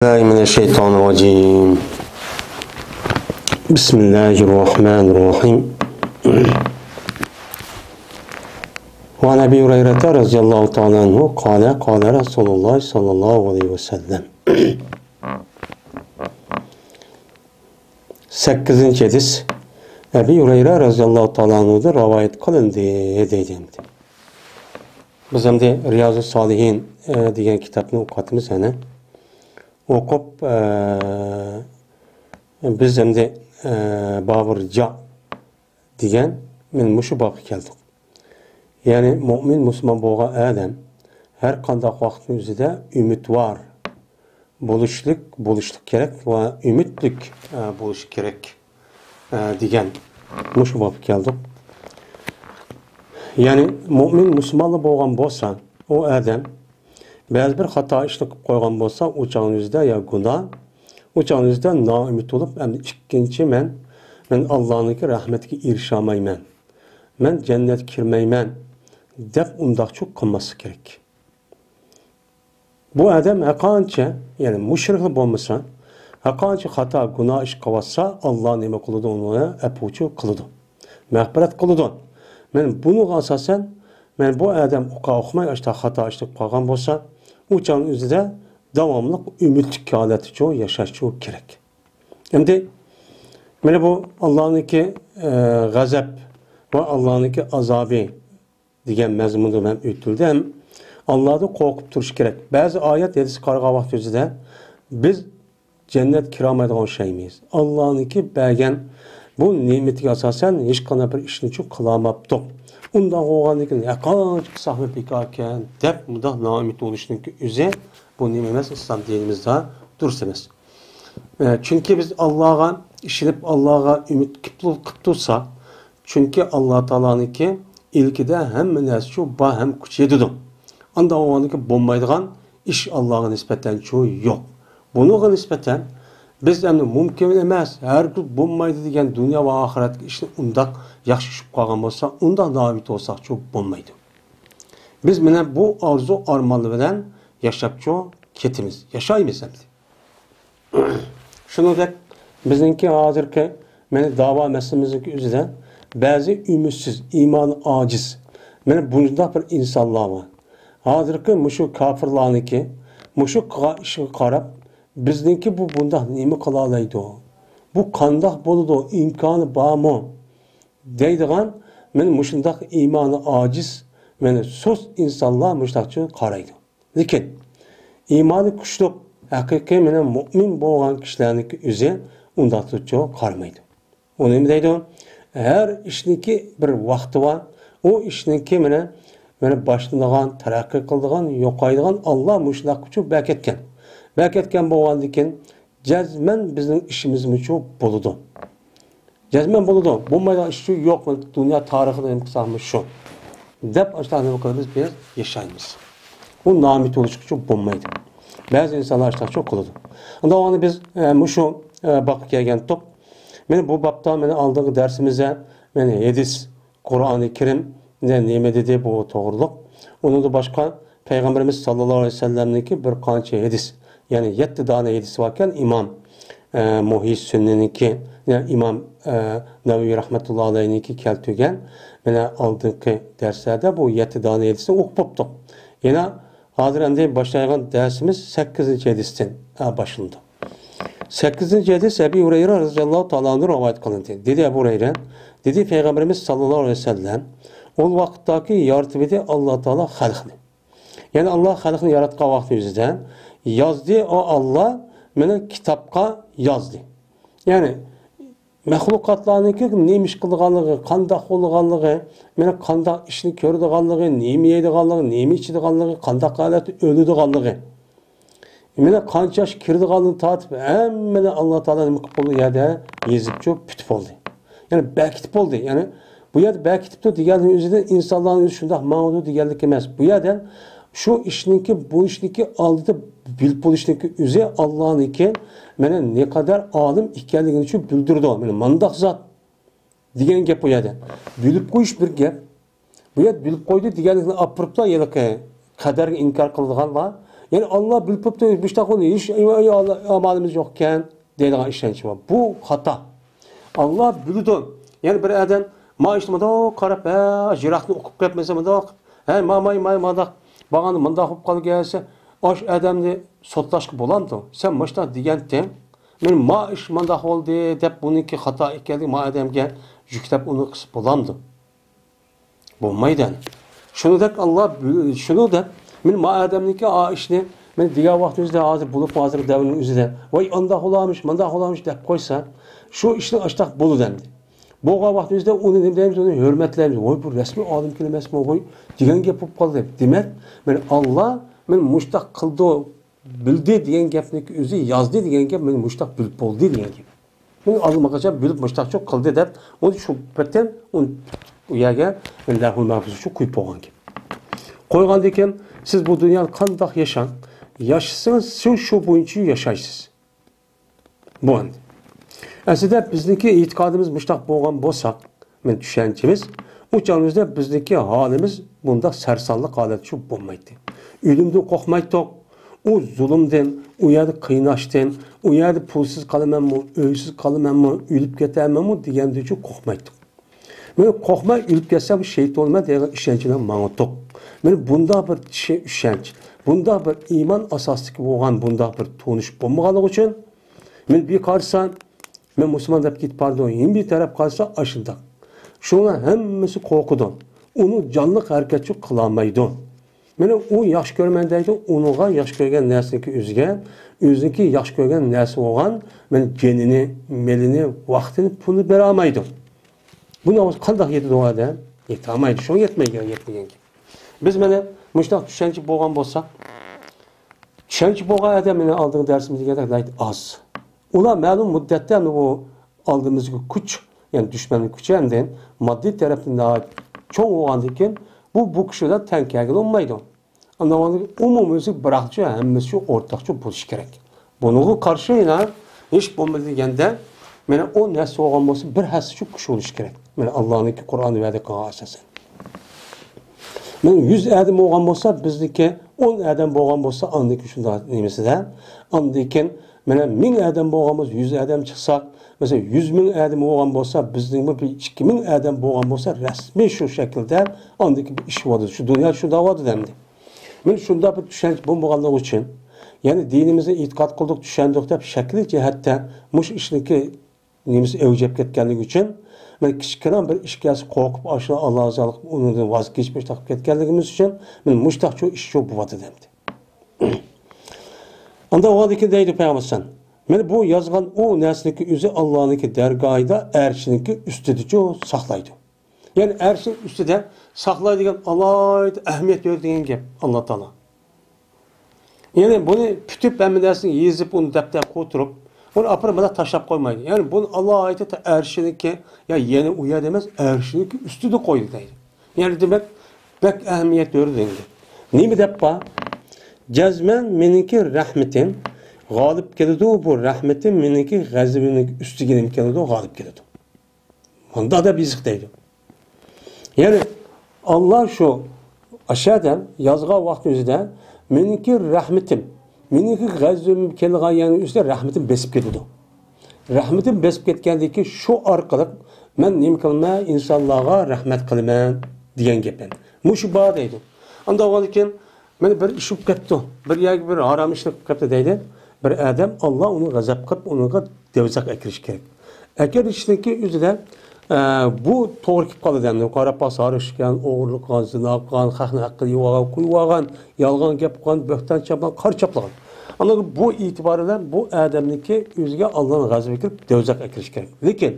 الله من الشيطان الرجيم. بسم الله الرحمن الرحيم. وعن أبي هريرة رضي الله تعالى عنه قال رسول الله صلى الله عليه وسلم. 8. hadis Ebu Hureyre radıyallahu ta'ala anhu'da rivayet kılındı deydi. Biz hem de Riyazu Salihin degan kitapni o'qiyapmiz ana. O'qib biz hem de Babırca degan men mushu babga keldik. Yani mu'min musulmon bo'lgan odam har qanday vaqtning o'zida umidvor bo'lishlik kerak va umidlik bo'lishi kerak degan mushu babga keldik. Yani mu'min musulmonlar bo'lgan bo'lsa, o odam ba'zi bir xato ishni qilib qo'ygan bo'lsa, o'chog'ingizda ya gunoh, o'chog'ingizda noumid bo'lib, endi ikkinchi men Allohning rahmatiga erisha olmayman. Men jannatga kirmayman deb undaqcha qilmasi kerak. Bu odam qancha, ya'ni mushrik bo'lmasa, qancha xato gunoh ish qilsa, Alloh nima qiladi, uni afuchi qiladi. Mag'firat qiladi. Men buni asosan men bu odam o'qimay ashta xato ish qilgan bo'lsa, o'chang o'zida davomli umidlik holaticha yashash kerak. Endi mana bu Allohniki g'azab va Allohniki azobi degan mazmunda ham o'tildi. Ham Allohdan qo'rqib turish kerak. Ba'zi oyat hadis qarag'an vaqt o'zida biz jannat kiramaydigan shaymiz. Allohniki bergan bu ne'matiga asosan hech qanday bir ishni qilolmabdi. Undan o'g'anlikni qancha sahmi ekan deb bundoq noumid bo'lishning o'zi bu nima emas, islom dinimizda durust emas. Chunki biz Allohga ishonib, Allohga umid qilib tursa, chunki Alloh taoloniki ilkida hamma narsa shu ba ham kuch yetadi. Unda o'g'anlikka bo'lmaydigan ish Allohga nisbatan yo'q. Bunga nisbatan biz endi mumkin emas, har kun bo'lmaydi degan dunyo va oxiratga ishni undaq yaxshi tushib qolgan bo'lsa, unda noumid bo'lsak bo'lmaydi. Biz mana bu orzu armonlar bilan yashab ketimiz, yashaymiz endi. Shuningdek, bizningki hozirgi mana da'vo masalamizning o'zida ba'zi umidsiz, iymoni ojiz, mana bunday bir insonlar bor. Hozirgi mushu kofirlarniki mushu ishga qarab bizningki bu bunda nima qila oladi? Bu qandoq bo'ladi? İmkoni bormi? deydigan men mushundaq iymoni ojiz, meni so'z insonlar mushtaqcha qaraydi. Lekin iymoni kuchli, haqiqiy meni mu'min bo'lgan kishilarning o'zi undaqcha qarmaydi. U nima deydi? Har ishniki bir vaqti bor. O ishniki meni boshlangan, taraqqiy qiladigan, yo'qaydigan Alloh mushtaq kuchi berketgan. Berketgan bo'lgandan jazman bizning ishimiz uchun bo'ladi. Jazman bo'ladi. Bo'lmaydigan ish yo'q, dunyo tarixida ham qisamiz shu. Deb ashtaning qilib biz yashaymiz. Bu noumid bo'lish uchun bo'lmaydi. Ba'zi insonlar ashtacha qiladi. Unda onu biz shu baqib kelgan top. Meni bu babda meni aldığım dersimizde meni hadis, Kur'an-ı Kerim nima dedi bu to'g'riliq. Onu da başka Peygamberimiz sallallahu aleyhi ve sellem'ninki bir qancha hadis. Yani 7 tane hadis varken İmam Muhyi Sünni'ninki, yani İmam Nevevi rahmetullahi aleyhi'ninki keltirgen, meni aldığım derslerde bu 7 tane hadisini o'qib Yine hazır endi başlayan dersimiz 8. hadisten başlandı. 8. hadis Ebu Hureyre radıyallahu ta'ala anhu rivayet kılındı. Dedi Ebu Hureyre, dedi Peygamberimiz sallallahu aleyhi ve sellem, o vakittaki yaratımıydı Allah Teala halkını. Yani Allah halkını yaratkan vakti yüzünden yazdı, o Allah beni kitapka yazdı. Yani məxluqatlarının neymiş qılğanlığı, qandaq olğanlığı, meni qandaq işini kördüğanlığı, neymi yediğanlığı, neymi içidiğanlığı, qandaq haleti ölüdüğanlığı. Meni qancha kirdiğanlığını tatib, meni Allah Teala nima qilib yerda yezib pütüp oldu. Yani berkitib oldu. Yani bu yerda berkitibdi deganning o'zida insonlarning o'zi shundoq ma'lum deganlik emas. Bu yerdan şu işninki, bu işninki aldida bilib bo'lishninki o'zi Allohniki meni ne kadar alim ekanligini bildirdi. Meni mandaq zot degan gap bu yerda. Bilib qo'yish bir gap. Bu yer bilib qo'ydi deganlikni olib turibdi, yana qadarga inkor qiladiganlar Yani Allah bilip de bir takım hiç amalimiz yokken deydiğin işlenç var. Bu hata. Allah bildi. Yani bir adam ma işlemede karab jirakni okup ketmese mındak. He mamay madak. Bağanı mındak okup kalı gelse aş adamni sotlaşkı bolamdı. Sen maçta digentin. Men ma iş mındak oldu dep bununki hata ekeldi ma adamga yüklep onu kısıp bolamdı. Bo'lmaydi. Şunu da Allah şunu da men ma adamniki a işni men diga vaqt o'zida hozir bulup hozir davrning o'zida voy undaq olarmish, mundaq olarmish deb qo'ysa, shu ishni ashtaq bo'ladi. Bo'lgan vaqt o'zida uni nima deymiz, uni hurmatlaymiz. Voy bu rasmiy olim emasmi, voy degan gap bo'lib qoldi. Demak, men Allah men mushtaq qildi, bildi degan gapniki o'zi yozdi degan gap men mushtaq bilib bo'ldi degan gap. Men almaqacha bilib mushtaq cho'q qildi deb, uni shu birdan uni u yerga Allohul mahfuz shu qo'yib qo'ygan gap. Qo'ygandan keyin siz bu dunyoda qanday yashang, yaşasınız, şu boyunca yaşaysınız. Bu anda. Aslında bizdeki itikadımız müştak boğan bolsak, men düşüncemiz, o canımızda bizdeki halimiz bunda sersallık haleti şu bulmaydı. Ölümden korkmaydık, o zulümden, o yerde kıynaştan, o yerde pulsuz kalamam mı, öysüz kalamam mı, ölüp getemem mi diyende çok korkmaydık. Men korkmay ölüp getsem şeytan olma diye işencine mağıtık. Men bunda bir şey işenç. Bunda bir iman asaslık olan bunda bir tonuş bulmağalık için men bir karsan men Müslüman dep git pardon hem bir taraf kalsa aşıldak. Şuna hemmesi korkudan. Onu canlı hareketçi kılamaydı. Men o yaş görmendeydi. Onuğa yaş görgen nersiki özünki yaş görgen nersi olan men genini, melini, vaktini pulunu beramaydı. Bunu qanday yetdi doğada? Yetamaydı. Şunu yetmeygen. Biz mene müştak düşençi boğan bolsak, düşençi boğan adamını aldığın dersimizde kadar az. Ular ma'lum müddette o aldığımız güç, yani düşmanın gücünden maddi tarafından çok olandıkken bu kişiler tenkergil olmaydı. Anlamadık. Umumumuzu bırakçı hemmesi ortakçı buluş gerek. Bunu karşıyla hiç bulmadı degende mene o nesli olan bolsa bir hası şu kişi oluş gerek. Mene Allah'ın ki Kur'an'ı verdi kana asasen. Men 100 adam olgan bolsa bizdeki 10 adam bolgan bolsa andaki şunda nemeside andiken mene 1000 adam bolganmiz 100 adam çıksak mesela 100 bin adam olgan bolsa bizning bir 2000 adam bolgan bolsa rasmiy şu şekilde andaki bir iş vardı. Şu dünya şu davadı demdi. Men şunda bir düşünce bulmaganlığı için yani dinimize itiqad qildik, tushundik deb shakli jihatda mush ishniki nemisi evjab ketganligi uchun men kichkina bir ishga qo'rqib ashula Alloh azalik undan voz kechib taqib ketganligimiz uchun men mushtaqcho ish shu bo'ladi demdi. Anda o'diki deydi payg'ambar. Men bu yozgan o narsaniki o'zi Allohniki dargohida arshiniki ustida saqlaydi. Yani arshin ustida saqlaydigan alohida ahamiyat beradigan gap Alloh taolo. Yani bunu pütüp ben dersini yazıp onu defter koyturup onu apır bana taşlap koymaydı. Yani bunu Allah'a ait erşiniki ya yeni uyar demez erşiniki üstü de koydu deydi. Yani demek pek ehemmiyet görür deydi. Ne mi deppa? Cezmen meninki rahmetin galip geldi bu rahmetin meninki gazibinin üstü gelim geldi galip geldi. Onda da bizik deydi. Yani Allah şu aşağıdan yazga vakti yüzünden meniki rahmetim, meniki gazim kelgan yani üstüne rahmetim besip ketdi. Rahmetim besip ketgandiki şu arqalıq men nima qilma insonlarga rahmat qilaman degan gapim. Mush bor deydi. Unda o'g'likin men bir ish bo'lib ketdi. Bir yoki bir harom ish qilib ketdi deydi. Bir odam Alloh uni g'azab qilib uniga devzaq akirish kerak. Akirishniki o'zida bu to'g'ri kelib qoladi endi. Qarab sarishgan, o'g'irlik qilgan, zino qilgan, haqni haqqi yo'g'on qo'ygan, yolg'on gap qilgan, bo'xton chapgan, qor chaplagan. Ana bu itibarıyla bu adamniki o'ziga Allohning g'azabi kirib devzaq akirish kerak. Lekin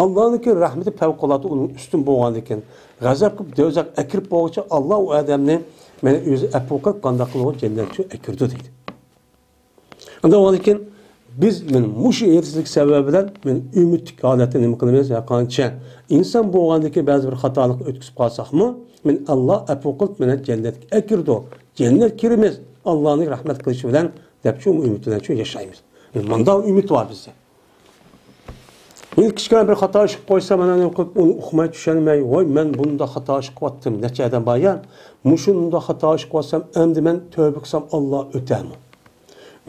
Allohniki rahmeti favqulodda uning ustun bo'lgandan keyin g'azab qilib devzaq akirib bo'lguncha Alloh u odamni meni o'zi afv qilib qanday qilib jannatga akirdi deydi. Unda lekin biz mush ersizlik sebebiyle ümitlik holatda nima qilamiz ya qancha inson bo'lgandiki ba'zi bir xatolik o'tkazib qolsakmi men Alloh afv qilib meni jannatga akirdi. Jannat kiramiz Allohning rahmat qilishi bilan deb shu umid bilan yashaymiz. Manda umid var bizde. Men kichkina bir xato ish qilib qo'ysa, mana uni uqmay tushunmay, voy men bunda xato ish qilyaptim. Necha adam borgan. Mushunda xato ish qilsam, endi men tövbe qilsam Alloh o'tarmi?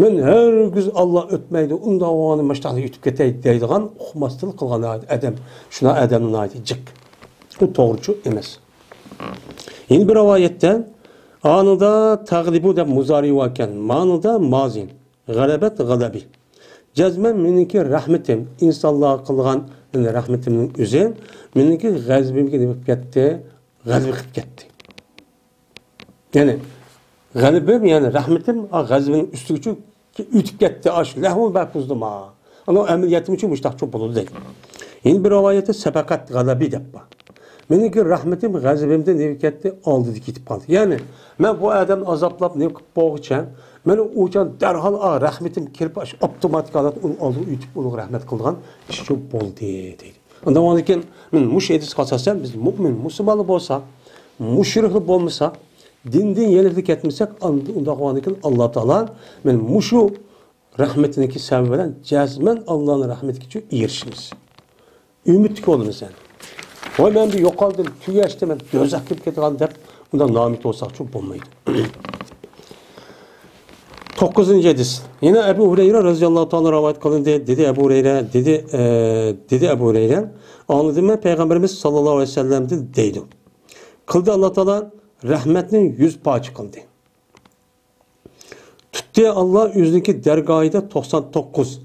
Men hergiz Alloh o'tmaydi. Unda o'g'ani mashtaqni yutib ketay deydigan uqmaslik qilgan adam. Shuna adamning ayti jiq. Bu to'g'ri emas. Yeni bir rivoyatda anida tag'libu deb muzari ekan, ma'noda mazin. G'alabat g'alabi. Cazmen meniki rahmetim, insonlar qilgan rahmetimning o'zi meniki g'azbimga nima ketdi, g'azbi qilib ketdi. Ya'ni g'alibim, ya'ni rahmetim g'azbining ustiga o'tib ketdi, ash lahu bakuzdima. Ana amaliyatim uchun mushtaqchi bo'ldi deydi. Endi bir rivoyatda sabaqat g'alabi deb bor. Meniki rahmetim g'azbimdan nima ketdi, oldiga ketib qoldi. Ya'ni men bu odamni azoblab nima qilib bo'g'ichan, meni o'chan darhol rahmetim kirib avtomatik holat uni oldiga o'tib ulug' rahmat qilgan ish shu bo'ldi deydi. Undan keyin men mush edis qolsam, biz mu'min, musulmonlar bo'lsak, mushrik bo'lmasak, dindan yenilib ketmasak, unda qo'yanikin Alloh taolo men mushu rahmetiniki sabab bilan jazman Allohning rahmetiga uchun erishimiz. Umid bo'lamiz yani. Voy men bir yo'qoldim, tugashdim, men do'zax kirib ketgan deb unda nomid bo'lsaqchi bo'lmaydi. 9. hadis. Yine Ebu Hureyre radıyallahu ta'ala rivayet kılındı. Dedi Ebu Hureyre, dedi Ebu Hureyre. Anladım mı? Peygamberimiz sallallahu aleyhi ve sellem deydi. Kıldı Allah Teala rahmetinin 100 parça kıldı. Tuttu Allah yüzdeki dergahide 99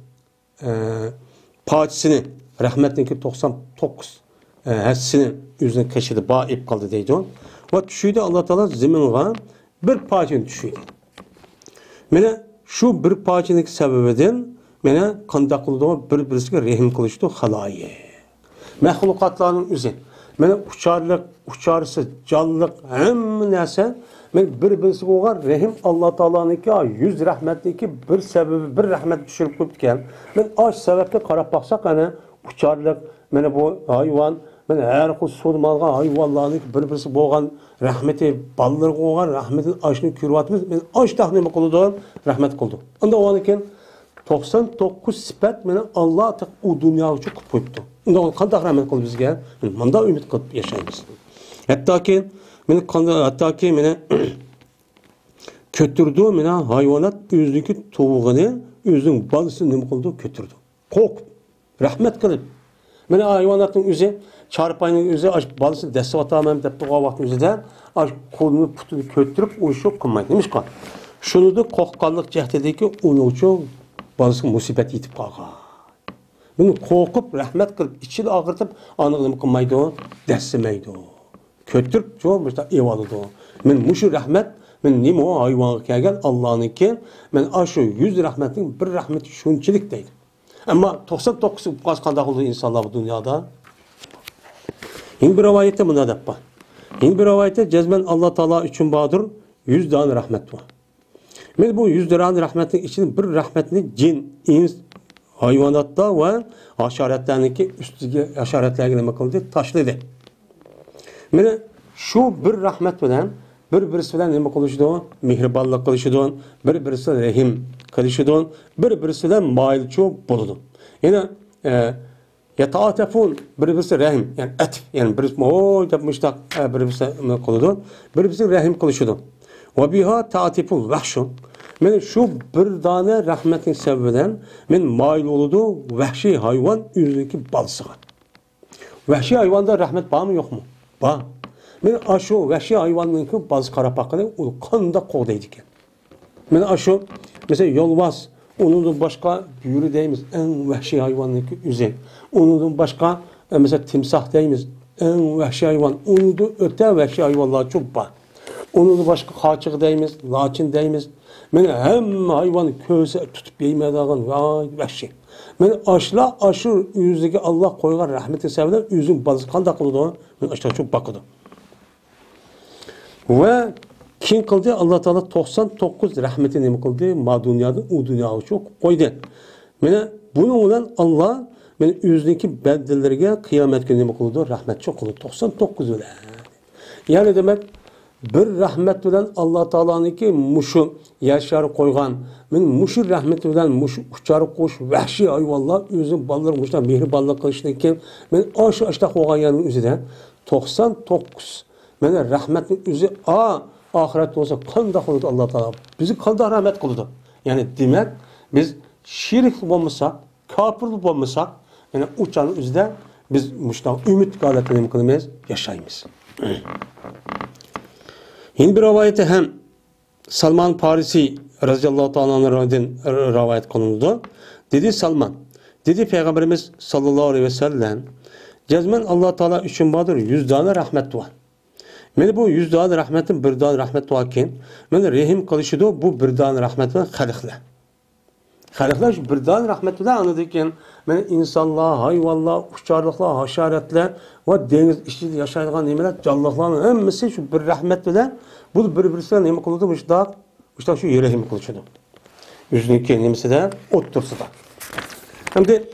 parçasını, rahmetindeki 99 hessini yüzüne keşidi, bağıp kaldı deydi o. Ve düşüydü Allah Teala zeminine bir parçanı düşüydü. Mene şu bir parçanın sebebinden mene qanday qildi bir-birisiga rahim qilishdi xaloyi. Mahluqotlarning o'zi. Mene uçarsiz, canlılık hamma narsa men bir-birisiga bo'lgan rahim Alloh taoloninki 100 rahmatniki bir sebebi, bir rahmat tushirib qo'yibgan. Men osh sababga qarab baqsaq ana uçarlik, mene bu hayvon, men her xil suvni olgan hayvonlarning bir-birisi bo'lgan rahmeti, ballarga bo'lgan rahmetin oshni ko'ryapmiz. Men oshda nima qildi? Rahmat qildi. Unda o'nikin 99 sifat meni Alloh u dunyo uchun qilib qo'yibdi. Unda qanday rahmat qildi bizga? Menda umid qilib yashaymiz. Hattoki meni ko'tirdi, meni hayvonot o'ziniki tug'ug'ini, o'zining bolasini nima qildi? Ko'tirdi. Qo'rqib, rahmat qilib. Meni hayvonotning o'zi çarpayının özü balısı desti atamam dep bu vaktin özüde kolunu putunu kötürüp uyuşup kılmaydı. Demiş ki şunu da korkkanlık cehdedeki onu uçu balısı musibet yitip kalğa. Bunu korkup rahmet kılıp içini ağırtıp anıqlımı kılmaydı o, destemeydi o. Kötürüp çoğumuşta evalıdı o. Men muşu rahmet, men neymi o hayvanı kelgen Allah'ın ki men aşı 100 rahmetin bir rahmeti şunçilik deydi. Ama 99 bu kadar oldu insanlar bu dünyada. Yeni bir rivayette buna da var. Yeni bir rivayette cezmen Allah Teala için bağdır 100 tane rahmet var. Men bu 100 tane rahmetin içinde bir rahmetini cin, ins, hayvanatta ve haşeretlerinki üstüge haşeretlerine nima qildi? Tashladı. Men şu bir rahmet bilan bir-birisi bilan nima qilishdi? Mehribonlik qilishdi, bir-birisi rahim qilishdi, bir-birisi bilan moyilchi bo'ldi. Yana yataatefun bir-birisi rahim, yani atif, yani birisi oy deb mushtaq bir-birisi qiladi, bir-birisi rahim qilishdi. Va biha ta'tiful vahshu. Men şu bir dana rahmetning sebebidan men moyil bo'ldi vahshiy hayvon o'zidagi balasiga. Vahshiy hayvonda rahmet bormi yo'qmi? Bor. Men ashu vahshiy hayvonning balasi qarab baqadi, u qanday qo'g'daydi ekan. Men ashu mesela yolvaz, onun başka büyürü deyimiz en vahşi hayvanlık üzeri. Onun başka mesela timsah deyimiz en vahşi hayvan. Onun da öte vahşi hayvanlar çok var. Onun başka kaçık deyimiz, laçin deyimiz. Men hem hayvanı köse tutup yeymediğin vahşi. Men aşı yüzdeki Allah koygan rahmeti sebebiyle yüzün bazı kanda kıldı. Men aşağı çok bakıdı. Ve kim kıldı? Allah Teala 99 rahmetini nima qildi? Ma dunyoda u dunyo uchun qo'ydi. Mana buning bilan Allah men o'ziniki bandalariga qiyomat kuni nima qildi? Rahmat qildi 99 bilan. Ya'ni demak bir rahmet bilen Allah Taala'nınki muşu yaşar koygan. Men muşu rahmet bilen muşu uçar koş vahşi hayvanlar özü ballar muşta mehribanlık kılıştı men aşta koygan yanın özüde 99 men rahmetin özü ahiret olsa kanda kıldı Allah Taala. Bizi kanda rahmet kıldı. Yani demek biz şirk olmasak, kafir olmasak yani uçanın özüde biz muşta ümit galetini kılmayız, yaşayımız. Yine bir rivayette hem Salman Parisi radıyallahu ta'ala'nın rivayet konuldu. Dedi Salman, dedi Peygamberimiz sallallahu aleyhi ve sellem, cezmen Allah Teala üçün badır 100 tane rahmet var. Meni bu 100 tane rahmetin bir tane rahmet varken, meni rehim kılışıdı bu bir tane rahmetin halikle. Halikler şu bir tane rahmetle anladıkken, meni insanlar, hayvanlar, uçarlıklar, haşaretler ve deniz içinde yaşayan nimeler, canlıların hepsi şu bir rahmetle bu birbirine nime kıldı müştak şu yere nime kılışıdı. Yüzündeki nimesi de otursa da. Hem de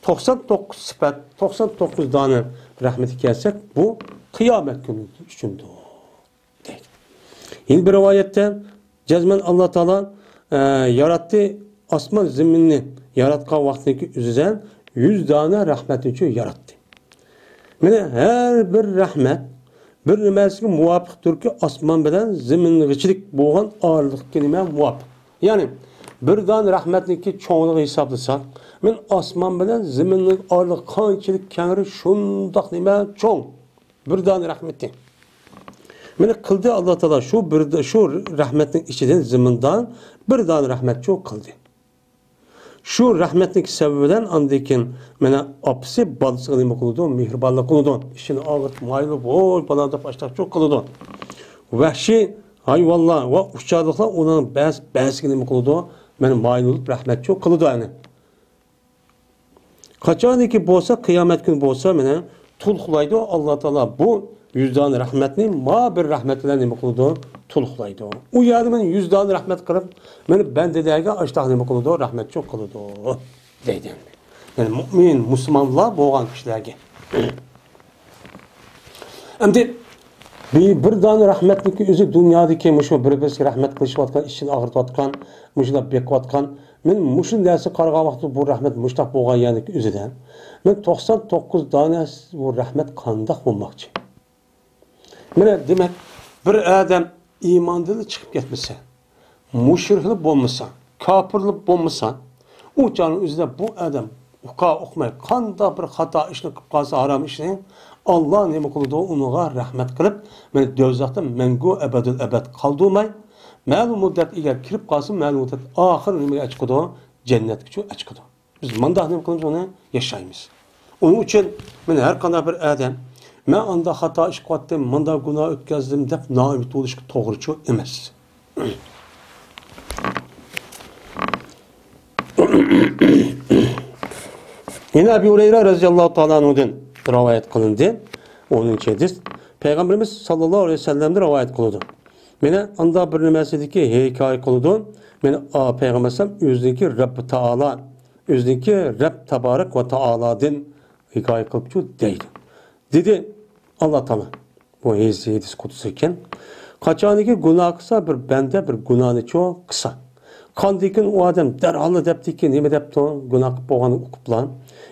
99 sıfat, 99 tane rahmeti gelsek bu kıyamet günü içindir. Yine bir rivayette cezmen Allah Teala yarattı asman zeminini yaratkan vaktindeki üzerine 100 tane rahmet için yarattı. Yani her bir rahmet bir nimesiga muvaffiqdir ki asman bilan zeminnichilik bo'lgan ağırlık kelime muvaffiq. Yani bir dan rahmetniki çoğunluğu hesaplasak, men asman bilan zeminning ağırlık qanchalik kengri shundoq nima cho'ng. Bir dan rahmeti. Meni qildi Allah Taala şu rahmetning ichidan zemindan bir dan rahmet cho'ng qildi. Şu rahmetlik sebebinden andikin mena apsi balısını nima qildi, mehribonlik qildi. İşini ağırt maylı bol balada başlab çok qildi. Vahşi hayvanlar ve uçarlıklar onun ba'zisiga nima qildi? Meni maylılik rahmet çok qildi yani. Qachoniki bo'lsa qiyomat kuni bo'lsa meni tulqlaydi Allah Taala bu yüzdan rahmetni ma bir rahmet bilan nima qildi? Tulqlaydi. U yerda men yüzdan rahmet qilib, meni bandalarga ashtaq nima qildi? Rahmet çok qildi deydi. Yani mümin, musulmonlar bo'lgan kishilarga. Endi bir dan rahmetniki o'zi dunyodagi mushu bir-biriga rahmet qilishayotgan, ishini og'ritayotgan, mushlar bekayotgan, men mushu narsa qaragan vaqtda bu rahmet mushtaq bo'lgan yaniki o'zidan men 99 dona bu rahmet qandoq bo'lmoqchi. Mana demak bir odam iymondan chiqib ketmasa, mushriklik bo'lmasa, kofirlik bo'lmasa, u jonning o'zida bu odam o'qimay qanday bir xato ishni qilib qolsa, harom ishni Allah nima qildi? Unga rahmat qilib, meni do'zaxda mangu abadul abad qoldirmay, ma'lum muddat egar kirib qolsa, ma'lum muddat oxir nimaga chiqadi? Jannatga chiqadi. Biz bunday nima qilamiz, uni yashaymiz. Onun uchun men har qanday bir odam men anda xato ish qildim, menda gunoh o'tkazdim deb noumid bo'lishga to'g'ri emas. Yine Ebu Hureyre radıyallahu ta'ala anhu'dan rivayet kılındı. 10. hadis. Peygamberimiz sallallahu aleyhi ve sellem'de rivayet kıldı. Mene anda bir nimesideki hikaye kıldı. Mene Peygamber sallam özündeki Rabb Ta'ala, özündeki Rabb Tabarak ve Ta'ala'dan hikaye kılıp deydi. Dedi Allah Ta'ala bu hadis kutusu iken kaçaniki günah kısa bir bende bir günahını çok kısa. Kandikin o adam derhalı depti ki nime depti o günah boğanı okuplan.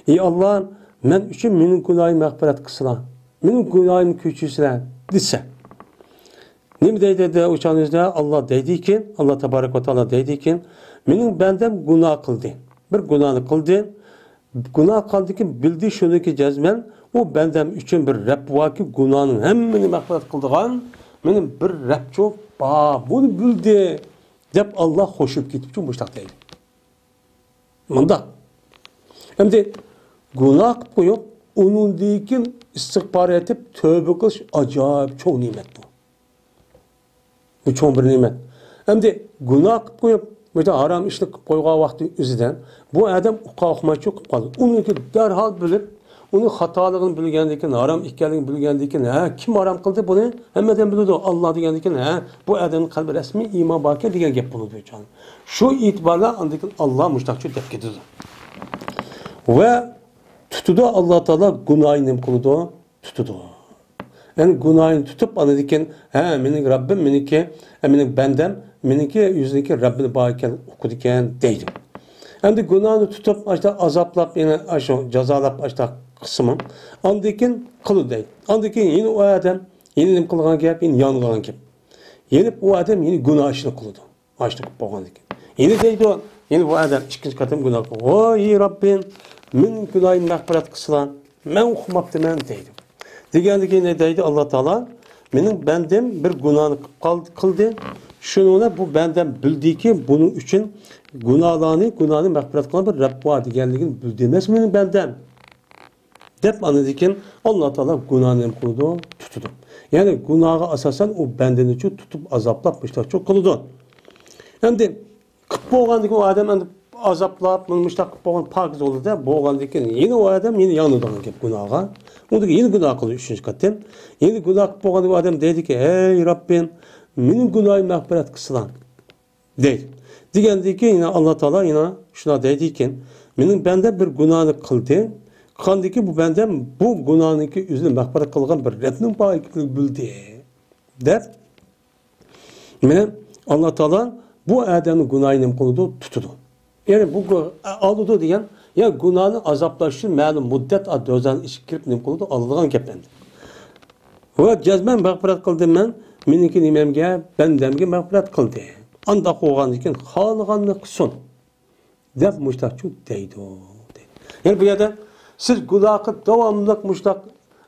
Ey Allah'ım men üçün menin günahı mağfiret kısılan. Menin günahım küçüsülen dese. Nime deydi de uçağınızda Allah deydi ki Allah Tebarek ve Teala deydi ki menin bendem günah kıldı. Bir günahını kıldı. Günah kıldı ki bildi şunu ki cezmen o bendem üçün bir Rab var ki günahının hemmini mağfiret kıldığan menin bir Rab çok bunu bildi. Dep Allah hoşup gitip çünkü muştak değil. Manda. Hem de günah koyup onun dikin istiğfar edip tövbe kılış acayip çok nimet bu. Bu çok bir nimet. Hem de günah koyup mesela haram işini koyduğu vakti üzerinden bu adam kalkmayı çok kaldı. Onu ki derhal bilip onun hatalığını bilgendikken, haram ikkalini bilgendikken, kim haram kıldı bunu? Hemmeden bildi Allah degendikken, bu adamın kalbi resmi iman bakir degen gep bunu diyor canım. Şu itibarla andikin Allah müştakçı tepki ediyor. Ve tutudu Allah Teala günahını kıldı, tutudu. Yani günahını tutup anadikin, mening Rabbim, meniki, mening bendem, meniki yüzündeki Rabbini bağırken okuduken deydi. Yani günahını tutup işte azaplap, yine aşağı cezalap işte kısmı, anadikin kılı deydi. Anadikin yine o adam, yine nim kılgan gap, yine yanılan gap. Yine o adam yine günah işini kılıdı. Açlık boğan dikin. Yine deydi o, yine bu adam ikinci katım günah kıldı. Oy Rabbim, men günahını mağfiret kısılan, men okumaptı men deydi. Degендeki ne deydi Allah Teala? Mening bendem bir günahını kıldı. Şununa bu benden bildi ki bunun için günahını mağfiret kılan bir Rabb var degenligini bildi. Emas mening bendem. Dep anadikin Allah Teala günahını kıldı, tutudu. Yani günaha asasen o benden için tutup azaplapmışlar. Çok kılıdı. Yani kıp boğandaki o adam azaplap, müştak boğan pakiz oldu da boğandaki yine o adam yine yanıdan gelip günaha. Ondaki yine günah kılıyor üçüncü katım. Yine günah boğan o adam dedi ki ey Rabbim benim günahı mağfiret kısılan. Değil. Degендeki yine Allah Teala yine şuna dedi ki benim bende bir günahını kıldı. Kandaki bu benden bu günahınki yüzünü mağfiret kılgan bir Rabbinin bağışıklığı bildi. Der. Yine Allah Teala bu adamın günahını kıldı tutudu. Yani bu aldı diyen ya günahını azaplaşır malum müddet adözden iş kirip nim kıldı aldıgan geplendi. Ve cezmen mağfiret kıldım ben meniki nimemge bendemge mağfiret kıldı. Anda koğan iken halıganını kısun. Dep müştakçı deydi o. Yani bu yerde siz günahı devamlı müştak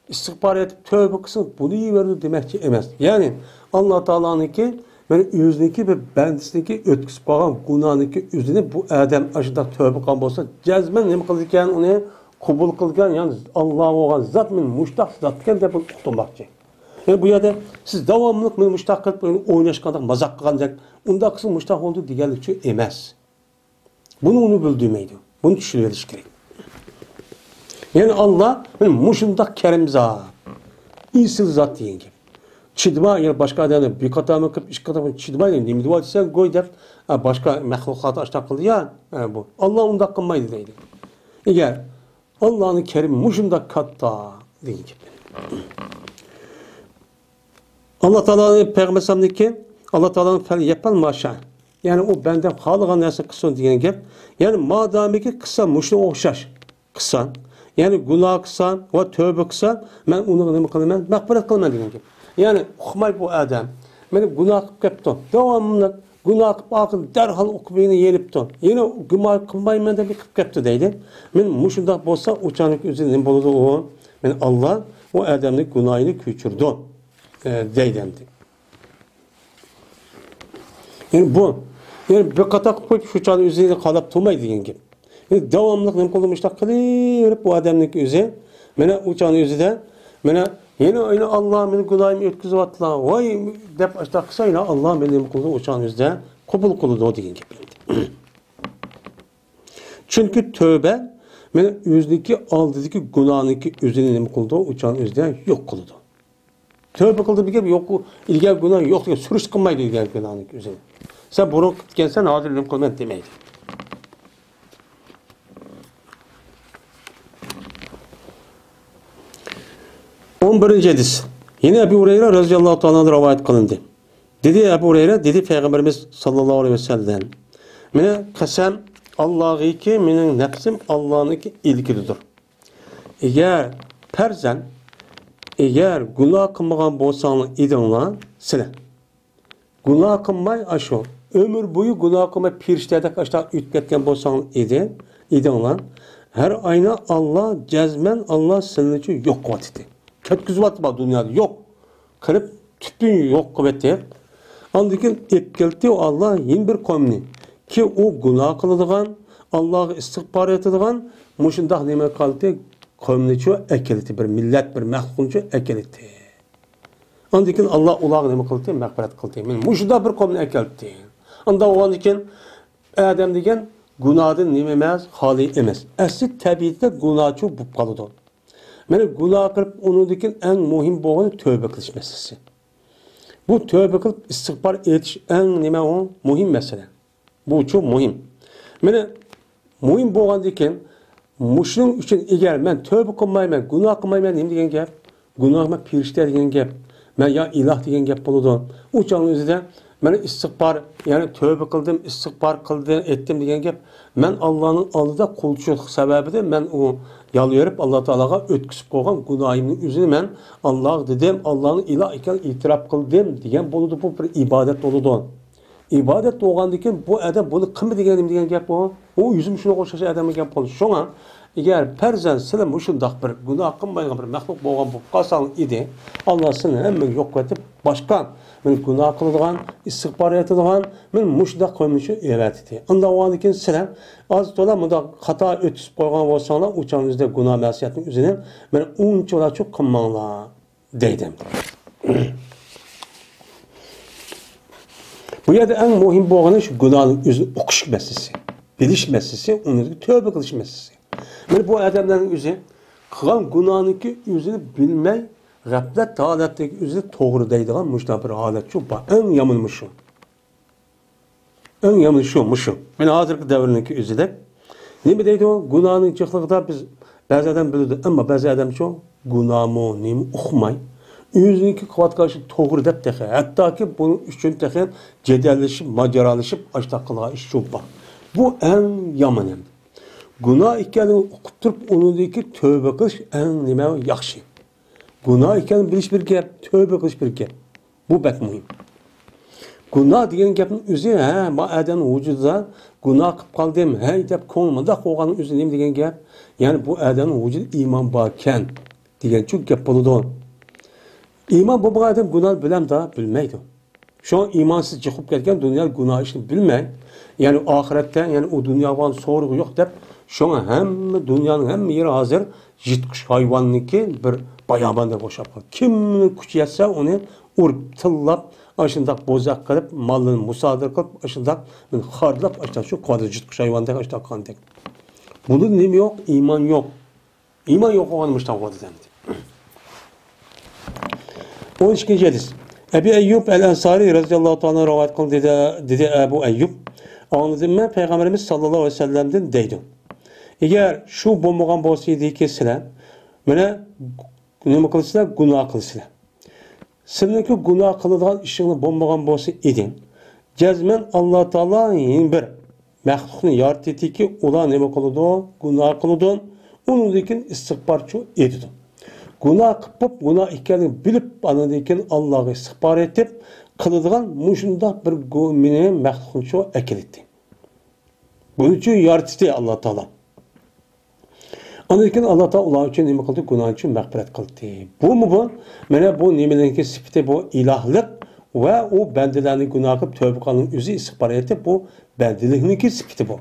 istiğfar edip tövbe kısın bunu iyi verdi demekçi emas. Yani Allah Teala'nın ki ben yüzündeki bir bendisindeki ötküsü bağlan günahındaki yüzünü bu adam aşıda tövbe kan bolsa cezmen ne kılırken onu kubul kılırken yani Allah olan zat min müştak zatken de bunu tutmakçı. Yani bu yerde siz devamlılık min müştak kılıp oynaşkandak mazak kılacak onda kısım müştak oldu digerlikçi emas. Bunu bildirmeydi. Bunu düşünüveriş gerek. Yani Allah muşundak kerim zat. İsil zat deyin gibi. Çidma yani başka adamlar bir kata mı kıp iş kata mı çidma yani nimdi var sen koy der başka mahlukatı açta kıldı ya bu. Allah onda kılmaydı deydi. Eğer Allah'ın kerim muşunda katta deyin gibi. Allah Teala'nın peygamberindeki Allah Teala'nın fel yapan maşa. Yani o benden halıgan neyse kısa diyen gibi. Yani madamiki kısa muşuna okşaş. Kısa. Yani günah kısa ve tövbe kısa ben onu ne kılmam mağfiret kılmam diyen gibi. Yani okumayı bu adam. Benim günah kıptım. Devamlı günah kıptım. Derhal okuyunu yeniptim. Yine günah kılmayı ben de bir kıptım deydi. Ben muşunda olsa uçanlık üzerinde bulundu o. Ben Allah o adamın günahını küçürdü. Deydendi. Yani bu. Yani bir kata koyup şu çanın üzerinde kalıp tutmayı diyen gibi. Yani devamlı ne kılmışlar kılıyor bu adamın üzerinde. Bana uçanın üzerinde. Bana yine öyle Allah benim günahımı ötküzü atla. Vay dep açta kısayla Allah benim kulu uçan yüzde kubul kulu o deyin gibi. Çünkü tövbe benim yüzdeki aldığındaki günahındaki üzerine kuldu uçan yüzde yok kuludu. Tövbe kıldı bir kere yok ilgili günah yok diye sürüş kılmaydı ilgili günahındaki üzerine. Sen bunu gelsen adil kılman demeydi. Birinci hadis. Yine Ebu Hureyre radıyallahu ta'ala rivayet kılındı. Dedi Ebu Hureyre, dedi Peygamberimiz sallallahu aleyhi ve sellem. Mene kasem Allah'ı ki menin nefsim Allah'ınki ilgilidir. Eğer günah kılmagan bolsaң idinla sile. Günah kılmay aşo. Ömür boyu günah kılmay pirişterdek aşağı ütüp ketken bolsaң idinla her ayna Allah cezmen Allah senin için yok kıvatidi. Ketkizip atma dünyada yok. Kırıp tüpün yok kuvveti. Andaki epkelti o Allah yeni bir komni. Ki o günah kılıdığan, Allah'ı istiğfar ettiğin, muşundak nime kaldı, komniço ekelti bir millet bir mehkunço ekelti. Andaki Allah ulağı nime kıldı, mehberet kıldı. Muşundak bir komni ekelti. Anda o andaki Adem degen günahın nime emez, hali emez. Asli tabiitte günahço bu kalıdı. Mene günah kılıp onundaki en muhim boğanı tövbe kılış meselesi. Bu tövbe kılıp istiğfar etiş en nime o muhim mesele. Bu çok muhim. Mene muhim boğandaki muşlum için eğer ben tövbe kılmayım, günah kılmayım diyeyim degen gap. Günah mı pirişte degan gap. Men ya ilah degan gap boludu. O çağın özüde men istig'for, yani tövbe kıldım, istig'for kıldım, ettim degan gap. Men Allah'ın aldida qulchilik sababida men o yalvarıp Allah Teala'ga ötküsüp koygan günahımın yüzünü men Allah dedim, Allah'ın ilah iken itiraf kıldım degan boludu. Bu bir ibadet boludu. İbadet doğandıkken bu adam bunu kımı degan gap bu. O yüzüm şuna qo'shasha adamga gap bo'ldi. Şoňa eğer perzan sizlar mushundaq bir gunoh qilmaydigan bir mahluq bo'lgan bo'lib qolsang edi, Alloh seni hamma yo'q etib boshqa men gunoh qiladigan, istig'for etadigan, men mushundaq qo'ymishi evatdi. Unda o'g'andikin sizlar az to'la bunda xato o'tib qo'ygan bo'lsanglar, o'changizda gunoh masiyatning o'zini men unchalar çok qilmanglar deydim. Bu yerda eng muhim bo'lgani shu gunohning o'zini o'qish masalasi, bilish masalasi, uni tövbe qilish masalasi. Mana bu odamlarning o'zi qilgan gunohniki o'zini bilmay, g'aflat holatdagi o'zini to'g'ri deydigan mushta bir holat shu. Eng yomoni shu. Eng yomoni shu. Mana hozirgi davrniki o'zida nima deydi u? Gunohning jiqligida biz ba'zi odam biladi, ammo ba'zi odam shu gunohmi nima uqmay o'ziniki qilayotgan to'g'ri deb texe. Hattoki buning uchun texe jadallashib, mojarolashib, ashta qilgan ish shu bor. Bu eng yomoni. Gunoh ekanini o'qib turib, unidagi tövbe qilish eng nima yaxshi. Gunoh ekanini bilish bir gap, tövbe qilish bir gap. Bu bak muhim. Gunoh degan gapning o'zi, bu odam vujudida gunoh qilib qoldim, hey deb ko'nglimda qo'yganing o'zi nima degan gap? Ya'ni bu odamning vujudida iymon bor ekan degan shu gap bo'ladi. İman bu adam günah bilen daha bilmeydi. Şu an imansız çıkıp gelirken dünya günah işini bilmey. Yani ahirette yani o dünyadan soru yok deyip şu an hem dünyanın hem yeri hazır jitkiş hayvanlıki bir bayabanda boşap. Kim küçü yetse onu urup tıllap aşındak bozak kılıp malını musadır kılıp aşındak hardlap aşındak şu kadar jitkiş hayvandak aşındak kandak. Bunun nemi yok? İman yok. İman yok olanmıştan o demedi. 12. hadis. Ebu Eyyub el-Ensari radıyallahu anh'a rivayet kıldı dedi Ebu Eyyub. Anladım ben Peygamberimiz sallallahu aleyhi ve sellem'den deydim. Eğer şu bombagan bolsaydı ki sizler bana nima kılsınlar? Günah kılsınlar. Sizinki günah kıladigan işini bombagan bolsa edin. Cezmen Allah Teala bir mahlukni yaratdı ki ular nima kılıdı? Günah kılıdı. Onundakin istig'forchi edidi. Günah kılıp, günah ekanini bilip, anadayken Allah'a istig'for etip, kıladigan muşunda bir meni mahluqni ekeldi. Bunun için yaratdı Allah Teala. Anadayken Allah Teala ular için nima kıldı? Günah için mağfiret kıldı. Bu mu bu? Mana bu nimalarga sifati bu ilahlik ve o bendelerni günah kılıp tövbe kılganın özü istig'for etip, bu bendelikniki sifati bu.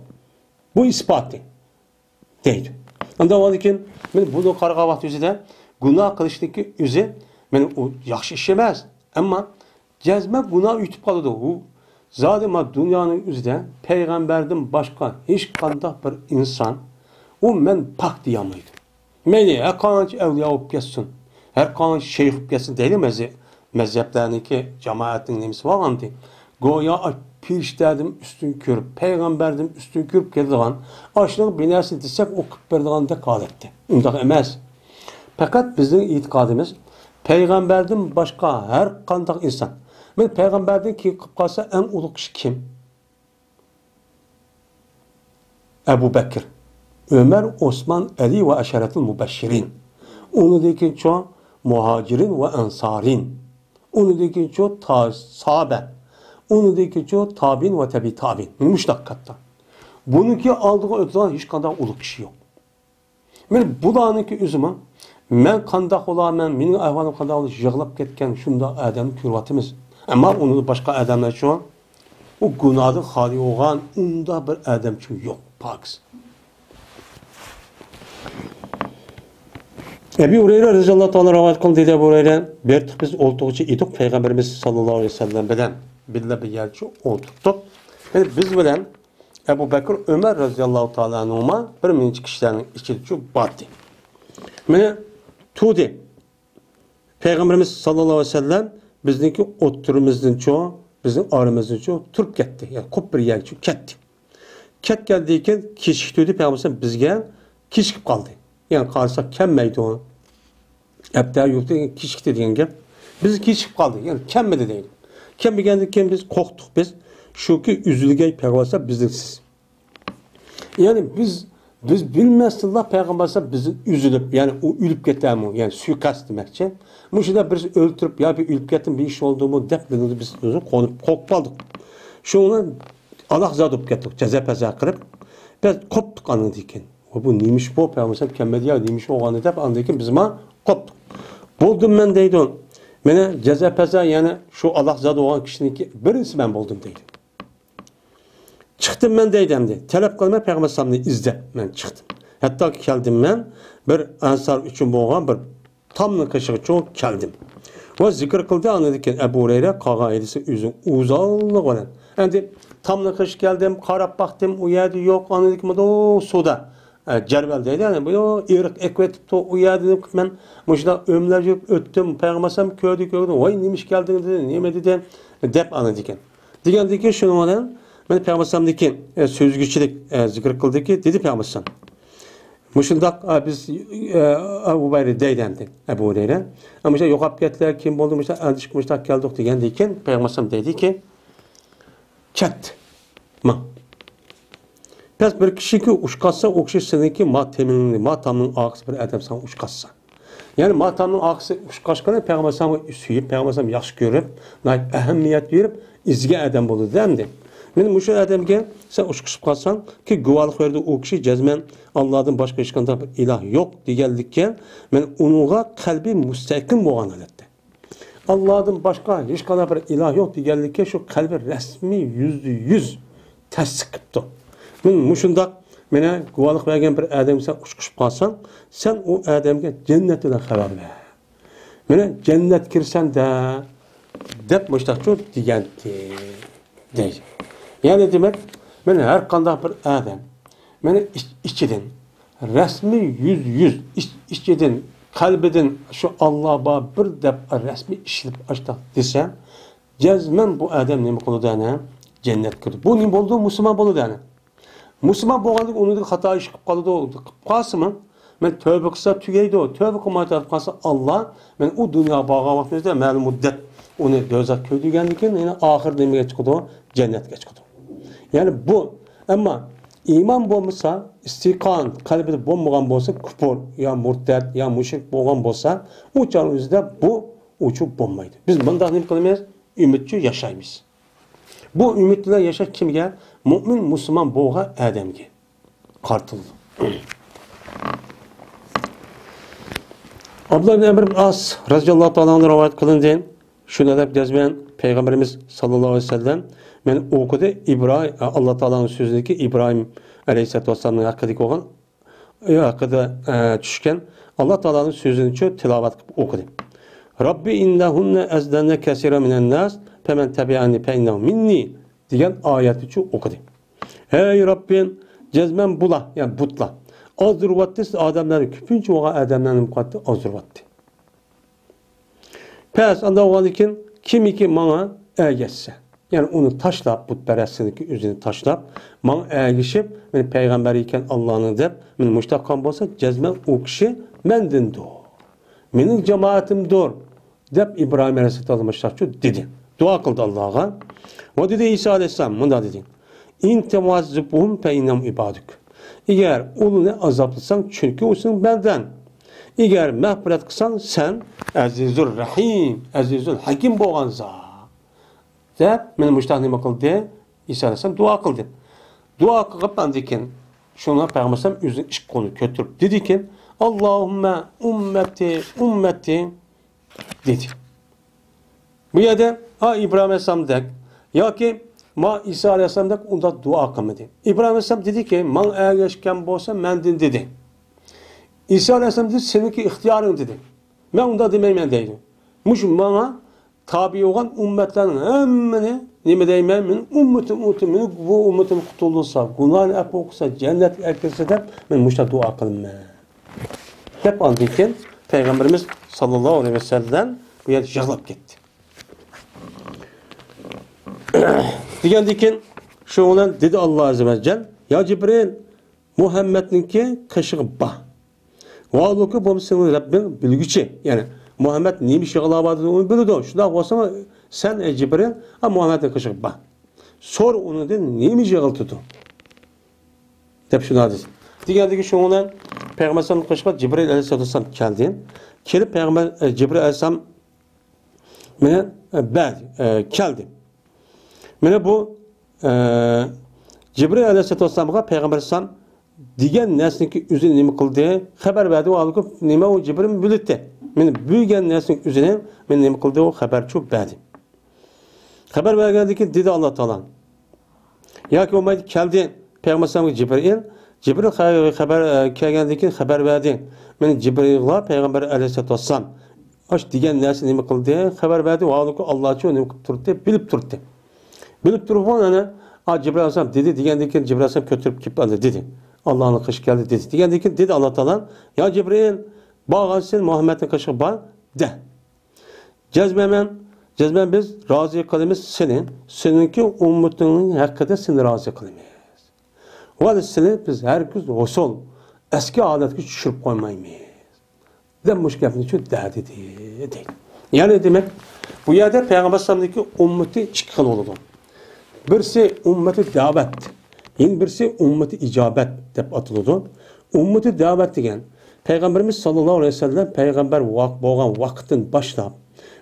Bu ispatı. Deydi. Anda olarken men bunu qarag'an vaqt o'zida günah qilishning o'zi men u yaxshi ish emas, ammo jazma günah yutib qoladi. U zodima dunyoning o'zida payg'ambardan boshqa hech qanday bir inson u men pok deya olmaydi. Meni har qancha avliyo bo'lib ketsin, har qancha shayx bo'lib ketsin deydi mazhablarniki jamoatning nimasi bo'lgandi. Go'yo pirishtadim üstün körüp, peygamberdim üstün körüp geldiğin aşırı binasını desek okup verdiğin de kalıptı. Ondan emez. Fakat bizim itikadımız peygamberdim başka her kandak insan. Ben peygamberden ki kalsa en ulu kişi kim? Ebu Bekir, Ömer, Osman, Ali ve aşeretul mübeşşirin. Onu dekin çoğu muhacirin ve ensarin. Onu dekin çoğu sahabe. Onu deki çoğu tabin ve tabi tabin. Müştakkatta. Bununki aldığı ötüden hiç kadar ulu kişi yok. Ben bu dağınınki üzüme men kandak olamam, benim ahvalım kandak olur, yığılıp ketken şunda adamın kürvatımız. Ama onu başka adamlar şu an o günahı hali olan onda bir adam çünkü yok. Pakız. Ebu Hureyre radıyallahu anh rivayet kıldı dedi Ebu Hureyre. Bir tık biz olduğucu idik Peygamberimiz sallallahu aleyhi ve sellem bilen. Billa bir yerçi oturttuk. Yani biz bilen Ebu Bekir Ömer radıyallahu ta'ala anhuma bir minicik kişilerin içi vardı. Yani tudi Peygamberimiz sallallahu aleyhi ve sellem bizdeki oturumuzun çoğu, bizim aramızın çoğu turp gitti. Yani kop bir yerçi gitti. Ket geldiyken kişi tudi Peygamberimiz bizge kişkip kaldı. Yani kalırsak kemmeydi onu. Hatta yok degan kechikdi degan gap. Biz kechikib qoldik. Ya'ni kelmadi deydi. Kelmagandan keyin biz qo'rqdik biz. Shuki üzülgey payg'ambar bizniksiz. Ya'ni biz bilmasdinlar payg'ambar bizni üzülüp, ya'ni u o'lib ketami, ya'ni suiqasd demakchi. Mushunda birisi o'ltirib, yo bir o'lib ketdim, bir ish bo'ldimi deb biz o'zi qo'nib qoldik. Shuni Allah zot bo'lib ketdik, jaza-paza qilib, biz qopdik andan keyin. Bu neymiş bu payg'ambar kelmadi ya, neymiş o'g'ani deb andan keyin biz ma qopdik. Bo'ldim men deydi. Meni jaza-paza, ya'ni shu Allah zot bo'lgan kishiniki birinchisi men bo'ldim deydi. Çıktım ben deydim de. Talep kılmaya Peygamber sallallahu izlep ben çıktım. Hatta geldim ben bir ansar için boğan bir tamlı kaşığı çok geldim. O zikir kıldı anladık ki Ebu Hureyre kağa edisi üzüm uzallık olan. Yani tamlı kaşığı geldim, karab baktım, uyadı yok anladık ki o suda. Cerbeldeydi yani bu erik ekvetip to uyadı ben muşda ömlerce öttüm Peygamber sallallahu kördü. Vay neymiş geldin dedi, neyme dedi. Dep anladık ki. Diyendi ki şunu olan ben Peygamber sallallahu sözgüçülük zikir kıldı ki dedi Peygamber sallallahu. Muşundak biz Ebu Hureyre deydendi. Ebu Hureyre. Ama işte yok apgetler kim oldu işte çıkmışlar geldik diyen Peygamber sallallahu dedi ki çat ma. Pes bir kişi ki uşkatsa o kişi seninki matamın aksı bir adam sana uşkatsa. Yani matamın aksı uşkaşkana Peygamber sallallahu süyüp Peygamber sallallahu yaxşı görüp ehemmiyet verip izge adam buldu demdi. Benim şu adamga sen uçkuşup kalsan ki guvalık verdi o kişi cezmen Allah'ın başka hiç bir ilah yok diyeldikken ben onuğa kalbi müstakim boğan alette. Allah'ın başka hiç bir ilah yok diyeldikken şu kalbi resmi %100 tasdik kıptı. Ben muşundak bana guvalık vergen bir adam sen uçkuşup kalsan sen o adamga cennetine haber ver. Bana cennet kirsen de dep müştakçı diyendi değil. Yani demek, ben her kandak bir adam, beni içiden, resmi yüz içiden, kalbiden şu Allah'a bir dep resmi işlip açtık desem, cezmen bu adam ne kolu dene, cennet kırdı. Bu ne oldu? Müslüman bolu dene. Müslüman boğandık, onu da hata iş kalıdı oldu. Kalsı mı? Ben tövbe kısa tügeydi o. Tövbe kumaydı kalsa Allah, ben o dünya bağa vaktimizde malum müddet onu dözak köydü geldikken, yine ahir demeye çıkıdı o, cennet geçkıdı. Yani bu ama iman olmasa istikan kalbide bombagan olsa küfür ya murtad ya müşrik boğan olsa o canımızda bu uçup bombaydı. Biz bundan ne kılmayız? Ümitçi yaşayımız. Bu ümitliler yaşa kimge? Mümin Müslüman boğa Adem'ge. Kartıldı. Abdullah bin Amr bin As radıyallahu ta'ala rivayet kılındı. Şuna da cezmen Peygamberimiz sallallahu aleyhi ve sellem ben okudu İbrahim Allah Teala'nın sözündeki İbrahim Aleyhisselatü Vesselam'ın hakkındaki olan hakkında düşken Allah Teala'nın sözünü çok tilavet okudu. Rabbi innahunne ezdenne kesira minen nas femen tabi'ani fe innehu minni diyen ayeti çok okudu. Hey Rabbim cezmen bula yani butla. Azdurvattı adamların küpünce oğa adamların mukattı azdurvattı. Pes anda o iken kim ki bana ergetse. Yani onu taşlap putperestindeki üzerine taşlap bana ergişip ben peygamber iken Allah'ını dep ben müştakkan olsa cezmen o kişi mendin doğ. Benim cemaatim doğ. Dep İbrahim Aleyhisselatü Vesselam dedi. Dua kıldı Allah'a. O dedi İsa Aleyhisselam bunda dedi. İn tevazzubuhum fe innem ibaduk. Eğer onu ne azaplısan çünkü olsun benden. Eğer mehbret kısan sen Azizul Rahim, Azizul Hakim boğanza. Dep benim müştahnime kıldı. İsa Aleyhisselam dua kıldı. Dua kılıp ben diken şuna Peygamber Aleyhisselam üzerine iş konu götürüp dedi ki Allahümme ümmeti dedi. Bu yerde İbrahim Aleyhisselam dek ya ki ma İsa Aleyhisselam dek onda dua kılmadı. İbrahim Aleyhisselam dedi ki man ergeçken bolsa mendin dedi. İsa Aleyhisselam dedi seninki ihtiyarın dedi. Ben onda demeyim deydim. Muş bana tabi olan ümmetlerin hemmini nime deyim ben ümmetim bu ümmetim kutulursa günahını hep okusa cennet erkese de ben muşta dua kılım. Hep andıyken Peygamberimiz sallallahu aleyhi ve sellem bu yer yağlap gitti. Diyendiyken şu olan dedi Allah azze ve celle ya Cibril Muhammed'inki kaşığı bah. Vallahi bu senin Rabbin bilgiçi. Yani Muhammed neymiş yığılamadığını onu biliyordu. Şunda olsa sen Cibril ha Muhammed'e kışık bak. Sor onu de neymiş yığıltıdı. Dep şunu hadis. Degandagi şundan Peygamber sallallahu aleyhi ve sellem Cibril aleyhisselam geldi. Kelip Peygamber Cibril aleyhisselam mene geldi. Mene bu Cibril aleyhisselam'a Peygamber sallallahu degan narsaniki o'zini nima qildi? Xabar berdi u alib nima u Jibril bildi. Men bilgan narsaning o'zini men nima qildi u xabarchi berdi. Xabar bergandan keyin dedi Alloh taolo. Yoki o'maydi keldi Payg'ambar sallallohu Jibril xabar kelgandan keyin xabar berdi. Men Jibrilga Payg'ambar alayhisolatu vassalam osh degan narsa nima qildi? Xabar berdi u alib Allohchi nima qilib turibdi? Bilib turibdi. Bilib turib ana Jibril alayhisolam dedi degandan keyin Jibril alayhisolam ko'tarib kelib oldi dedi. Allah'ın kışı geldi dedi. Diğer ki dedi Allah Teala ya Cibril bağırsın Muhammed'in kışı var de. Cezmemen biz razı kılımız seninki ummetinin hakkında seni razı kılımız. O da seni biz herkes usul eski adetki düşürüp koymayız. Demiş ki için derdi değil. Yani demek bu yerde Peygamber Sallam'daki ümmeti çıkın oldu. Birisi ümmeti davet. Yine birisi ümmeti icabet dep atıldı. Ümmeti davet degen Peygamberimiz sallallahu aleyhi ve sellem peygamber bo'lgan vaqtdan başlap,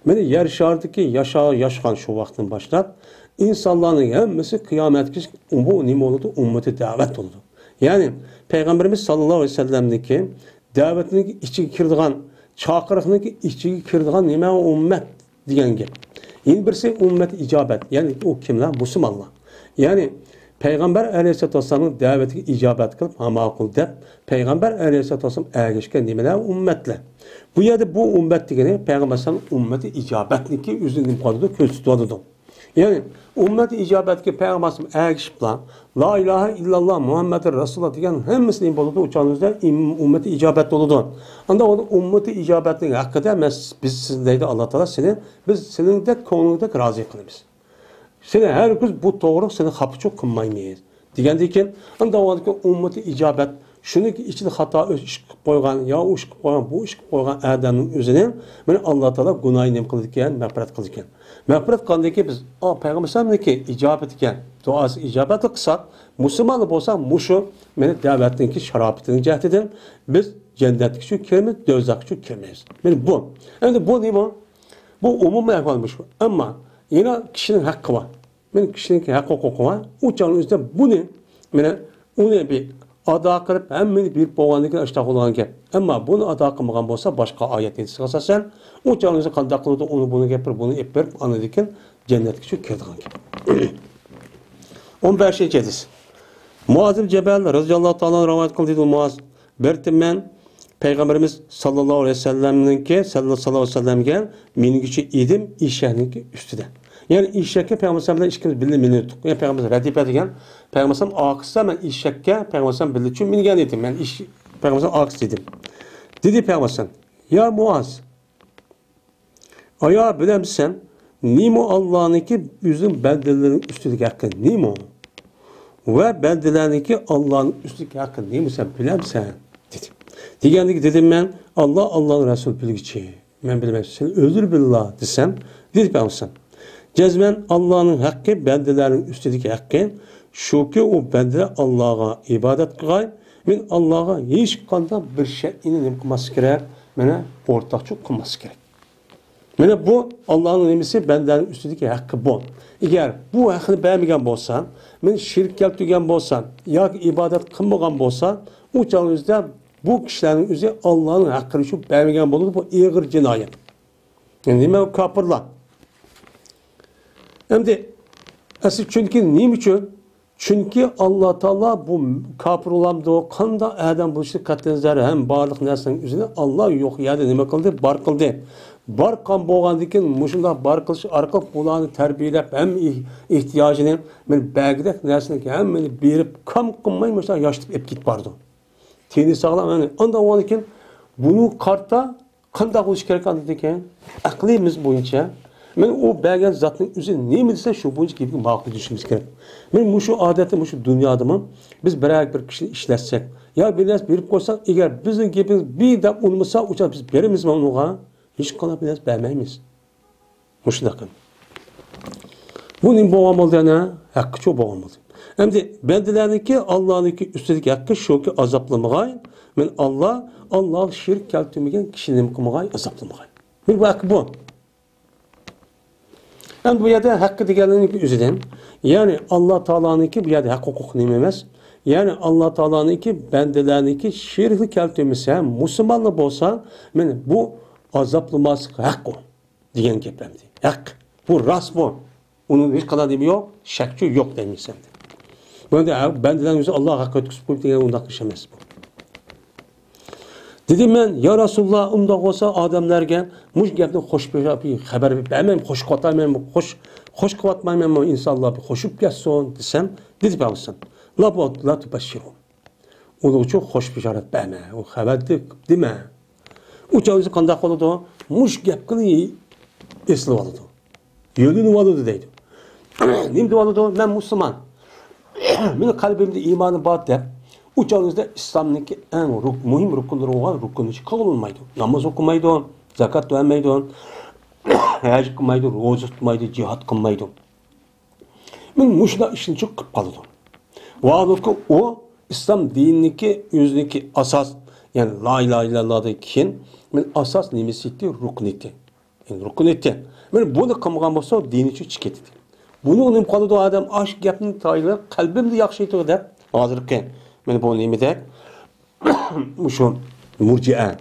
meni yer şardiki yaşagan şu vaqtdan başlap, insanların hemmesi kıyametki bu nima oldu? Ümmeti davet oldu. Yani Peygamberimiz sallallahu aleyhi ve sellem'deki davetinin içine kirdigan, çakırıqniki içine kirdigan nima ümmet degen gap. Yine birisi ümmeti icabet. Yani o kimler? Müslümanlar. Yani Peygamber aleyhissalatu vesselam'ın davetine icabet kılıp hamakul dep Peygamber aleyhissalatu vesselam ergeçken nimeler ümmetle. Bu yerde bu ümmet degeni Peygamber sallallahu ümmeti icabetniki üzerinde konuda köstüdü. Yani ümmeti icabetki Peygamber sallallahu ergeçipla la ilahe illallah Muhammedur Resulullah degen hemmisinin boludu uçağınızda ümmeti icabet doludu. Anda o ümmeti icabetinin hakkında biz sizindeydi Allah Teala biz senin de konunda razı kılırız. Seni herkes bu doğru seni hapçı kılmaymayız. Degenden keyin anda oldaki ümmeti icabet şunu ki içinde hata iş koygan ya iş koygan bu iş koygan adamın özüne men Allah Teala günahı nem kılırken mağfiret kılırken. Mağfiret kılındaki biz Peygamber sallallahu icabet iken duası icabet kılsak Müslüman olsa muşu meni davetindeki şarapetini cehdeden biz cennetlik şu kirimiz dözak şu kirimiz. Yani bu. Yani bu ne bu? Bu umum mevkalmış ama yine kişinin hakkı var. Benim kişinin hakkı hukuku var. Uçağın üstünde bu ne? Onu bir ada kırıp hemen bir boğanlıkla açtak olan ki. Ama bunu ada kılmadan olsa başka ayet yetişirse sen uçağın üstünde kandak kıldı onu bunu yapır bunu yapır anladıkken cennet kişi kirdiğin gibi. 15. hadis. Muaz bin Cebel radıyallahu ta'ala rivayet kıldı Muaz. Bertimen Peygamberimiz sallallahu aleyhi ve sellem'ninki sallallahu aleyhi ve sellem'ge mingiçi idim işehninki üstüde. Yani işekke Peygamber sallallahu aleyhi ve sellem bilmiyordu. Yani Peygamber radipe degen Peygamber sallallahu akısa ben işekke Peygamber sallallahu bildi çünkü mingen edim. Ben Peygamber sallallahu akıs dedim. Dedi Peygamber sallallahu ya Muaz aya bilemsen nimo Allah'ınki yüzün beldelerinin üstündeki hakkı nimo ve beldelerinki Allah'ın üstündeki hakkı nimo sen bilemsen dedim. Degandiki dedim ben Allah'ın Resulü bilgiçi. Ben bilmem seni öldür billah desem dedi Peygamber cezmen Allah'ın hakkı bendelerin üstündeki hakkı şu ki o bendeler Allah'a ibadet kılay men Allah'a hiç kanda bir şey inim kılması gerek mene ortakçı kılması gerek. Mene bu Allah'ın nimesi bendelerin üstündeki hakkı bu. Eğer bu hakkını beğenmeyen bolsan men şirk keltirgen bolsan ya ibadet kılmagan bolsa o çağınızda bu kişilerin üzeri Allah'ın hakkını şu beğenmeyen bolur bu ağır cinayet. Yani nime kapırlar. Hem de asıl çünkü neyim için? Çünkü Allah Teala bu kafir olan da o kanda adam bu işte katlenizleri hem barlık nesnenin üzerine Allah yok yani nime kıldı? Bar kıldı. Bar kan boğandıkken muşunda bar kılışı arka bulanı terbiyelep hem ihtiyacını ben belgidek nesnenin hem beni birip kam kılmaymışlar yaşlıp hep git bardı. Teni sağlam yani. Ondan olanken bunu kartta kanda kılışı gerek anladıkken aklımız boyunca men o belgen zatın üzerine ne mi dese şu bunca gibi makul düşünmemiz gerek. Men şu adeti şu dünyada mı biz beraber bir kişi işletsek Ya bir narsa berib qo'ysak, agar bizning gapimiz bir deb unmasa, o'sha biz beramizmi unga? Hech qanday bir narsa bermaymiz. Mushundaq. Bu nim bo'lgan bo'ldi ana, haqqi shu bo'lgan bo'ldi. Endi bandalarniki Allohniki ustidagi haqqi shuki azoblamag'ay. Men Alloh shirk keltirmagan kishini nima qilmag'ay, azoblamag'ay. Bu haqqi bu. Endi bu yerda haqqi deganlarning o'zidan, ya'ni Alloh taoloninki bu yerda haq huquq nima emas. Yani Allah Teala'nınki bendelerninki şirkli keltirmese, Müslümanlı bolsa, yani bu azaplıması hak o. Diyen geplemdi. Hak. Bu rast bu. Onun hiç kadar demi yok, şakçı yok demişsem de. Böyle bendelerin yüzü Allah hakkı ötküsü koyup diyen ondan kışamaz bu. Dedim ben, ya Resulullah umda olsa adamlarga muş gepni hoş bir haber vermem, hoş katmayayım, hoş katmayayım insanlar hoşup gelsin desem, dedi ben olsam. La tübeşşirum. Onu çok hoş bir şaret verme, o haberdi deme. Uçağımızı kandak oldu, muş gep kılı esli oldu. Yönünü oldu deydi. Nimdi oldu, ben Müslüman. Benim kalbimde imanı var der. Uçağımızda İslam'daki en mühim rukunları olan rukunu kabul olmaydı. Namaz okumaydı, zakat vermeydi, hac kılmaydı, roza tutmaydı, cihat kılmaydı. Ben muşla işini çok kıpaladı. Vaadlıkı o İslam dinindeki yüzdeki asas, yani la ilahe illallah'daki ben asas nimesiydi, rukun etti. Yani rukun etti. Ben bunu kılmagan olsa dini için çık etti. Bunu onun kalıdı adam aşk yapının taylı kalbimde yakşıydı der. Hazırken ben bu nimede şu murciye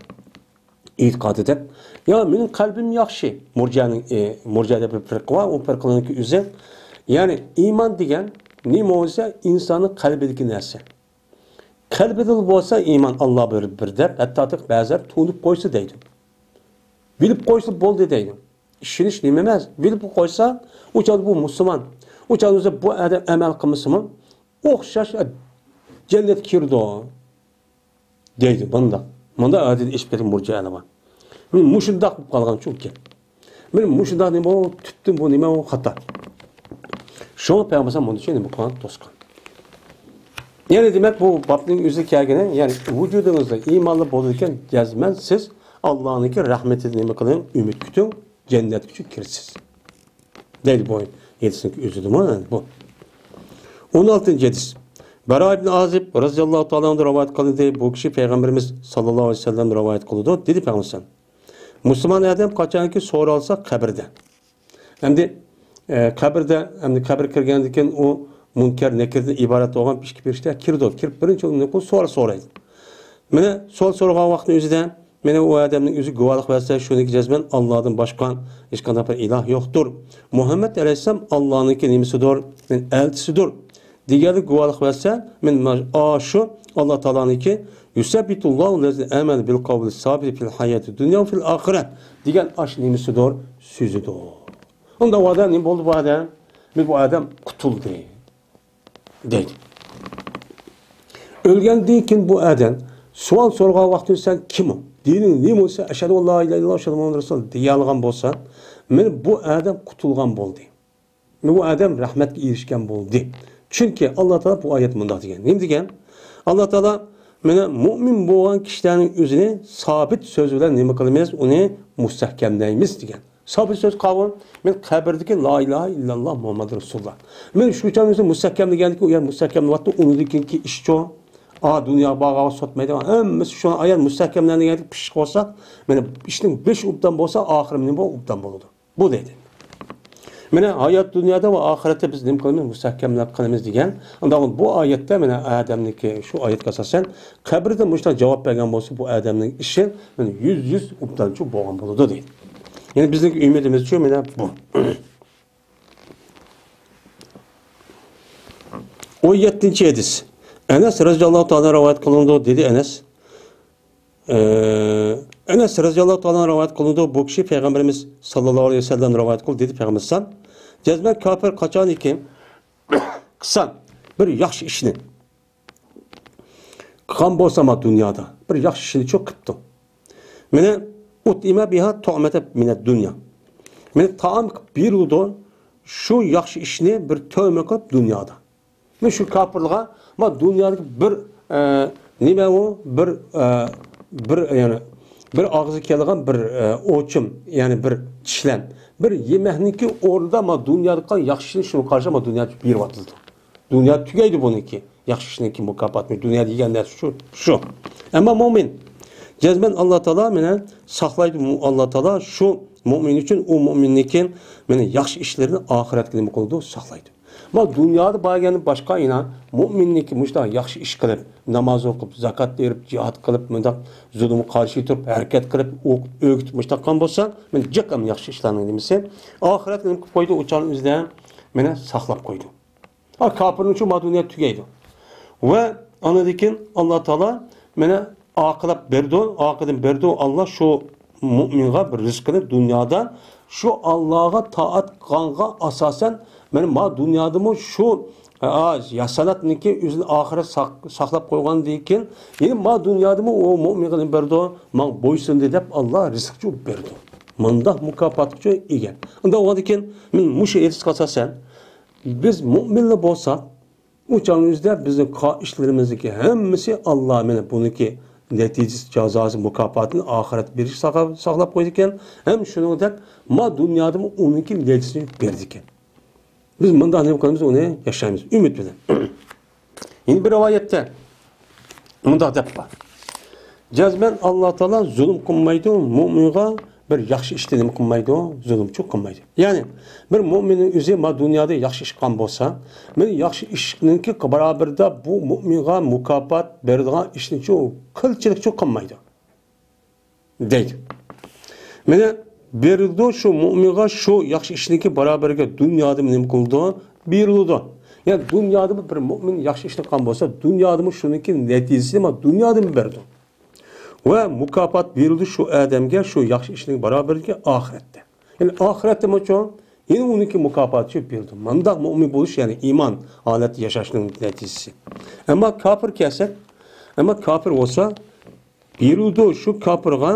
itikat eder. Ya benim kalbim yakşı. Murciyede bir fırk var. O fırkının ki üzerine. Yani iman degen nima olsa insanın kalbideki narsa. Kalbida bo'lsa iman Allah bir deb, hatto ba'zilar to'nib qo'ysa deydi. Bilib qo'ysa bo'ldi deydi. İşiniş nima emas. Bilib qo'ysa, o'chadi bu musulmon. O'chadi bu adam amal qilmasimi, o'xshash jannat kirdi deydi bunda. Bunda adil ish berib murjialar bor. Men mushundaq bo'lib qolgan chunki. Men mushundaq nima tutdim bu nima o xato. Şunu peygamber bunu için bu konu toskan. Yani demek bu babın yüzü kâgine yani vücudunuzda imanlı bolurken cezmen siz Allah'ın ki rahmetini mi kılın ümit kütün cennet küçük kirsiz. Değil bu yedisindeki üzüldüm bu. 16. hadis. Bara ibn Azib radıyallahu ta'ala rivayet kıldı. Bu kişi peygamberimiz sallallahu aleyhi ve sellem rivayet kıldı. Dedi peygamber. Müslüman adam kaçan ki sorulsa kabirde. Hem de kabirde, hem kabir kirgendikken o münker nekirden ibaret olan bir işte kirdi. Kirip birinci onu soraydı. Mene sorgan vaktin özüden, mene o adamın özü güvalık verse şunu ki cezmen Allah'ın başka hiç kadar bir ilah yoktur. Muhammed Aleyhisselam Allah'ın ki nimisidir, elçisidir. Diğeri güvalık verse, men şu Allah Teala'nın ki Yusabbitullahu lezi emel bil kavli sabit fil hayatı dünya fil ahiret. Diğer aş nimisidir, sözüdür. Onda o adam ne oldu bu adam? Bu adam kutuldu. Deydi. Ölgəndiyken bu adam sual sorğan vaxtı sen kim o? Dinin neyim olsa eşhedü en la ilahe illallah eşhedü enne Resul deyalğan bolsa, men bu adam kutulğan boldu. Bu adam rahmetga erişken boldu. Çünkü Allah Teala bu ayet mundaq degan. Nima degan? Allah Teala meni mu'min bo'lgan kishilarning o'zini sabit so'z bilan nima qilamiz? Uni mustahkamlaymiz degan. Sabit söz kavun, men kabirdeki la ilahe illallah Muhammed Resulullah. Men şu çağımızda müstahkem degandik, yani müstahkem vaxtda unudikinki iş çoğu. Dünya bağı sotmaydı. Hem şu an ayet müstahkemlerine geldik pişik olsa, men işin 5 ubdan bolsa ahirim bu ubdan boludu. Bu dedi. Men hayat dünyada ve ahirette biz nima qilamiz? Müstahkemler qilamiz degan. Onda bu ayette men adamniki şu ayet asasen kabirde muşta cevap bergan bolsa bu adamning ishi men 100 ubdan chu bo'lgan boludu deydi. Yani bizdeki ümidimiz şu mu bu? O 7. hadis. Enes radıyallahu ta'ala rivayet kılındı dedi Enes. Enes radıyallahu ta'ala rivayet kılındı bu kişi Peygamberimiz sallallahu aleyhi ve sellem rivayet kıldı dedi Peygamberimiz san. Cezmen kafir kaçan iken kısa bir yaxşı işini kan bolsama dünyada bir yaxşı işini çok kıptı. Mene ut'ime biha tu'mete minet dünya. Men taam bir udu şu yaxşı işini bir tövme kılıp dünyada. Men şu kafirliğe ama dünyadaki bir Nima u bir yani bir og'zi kelgan bir o'chim, ya'ni bir tishlan. Bir yemekniki orada ama dünyada yaxshini shuni qarshi ama dünyada beryapti. Dünya tugaydi buniki. Yaxshiniki mukofotmi. Dunyoda yegan narsa shu. Ammo mo'min jazman Alloh taolo meni saqlaydi. Alloh taolo shu mo'min uchun u mo'minnikin meni yaxshi ishlarini oxiratga nima qildi, saqlaydi. Ma dunyoda bo'lgan boshqa ina mo'minniki mushta yaxshi ish qilib, namoz o'qib, zakot berib, jihad qilib, mundaq zulmga qarshi turib, harakat qilib, o'qitib mushtaqan bo'lsa, men jiqam yaxshi ishlarni demasa, oxiratga nima qilib qo'ydi, o'chan o'zida meni saqlab qo'ydi. Ha kofirning shu dunyo tugaydi. Va anadan Alloh taolo meni oqibat berdi, Allah shu mu'minga bir rizqini dunyoda shu Allohga toat qilganga asosan men ma dunyodami shu yasalatniki o'zini oxirat saqlab qo'ygandan keyin yana ma dunyodami u mu'minga berdi, men bo'ysundi deb Alloh rizqchi berdi. Munda mukofotga ega. Unda o'g'adikin men mushu rizqqa asosan biz mu'minlar bo'lsak, uçağımızda bizim işlerimizdeki hemmisi Allah meni buniki neticesi cezası mukafatını ahiret bir sağlap koydukken hem şunu da ma dünyada mı onunki neticesini verdikken. Biz bunda ne bakalımız onu yaşayımız. Ümit bilen. Yine bir rivayette bunda da var. Cezmen Allah Teala zulüm kılmaydı mu'minga bir yaxshi ishni qilmaydi, zulmchi qilmaydi. Ya'ni bir mu'minning o'zi ma dunyoda yaxshi ish qilgan bo'lsa, men yaxshi ishninki barobarida bu mu'minga mukofot beradigan ishni qilchilikchi qilmaydi. Deydi. Meni berildi shu mu'minga shu yaxshi ishniki barobariga dunyoda nima qildi? Berildi. Ya'ni dunyoda bir mu'min yaxshi ishni qilgan bo'lsa, dunyoda shuniki natijasi ma dunyoda berdi. Ve mukafat verildi şu adamga şu yaxshi ishning barobariga oxiratda. Yani oxiratda mo'chon yine uniki mukofatchi berildi. Manda mu'min bo'lish ya'ni iymon holati yashashning natijasi. Ammo kafir bo'lsa berildi shu kafirga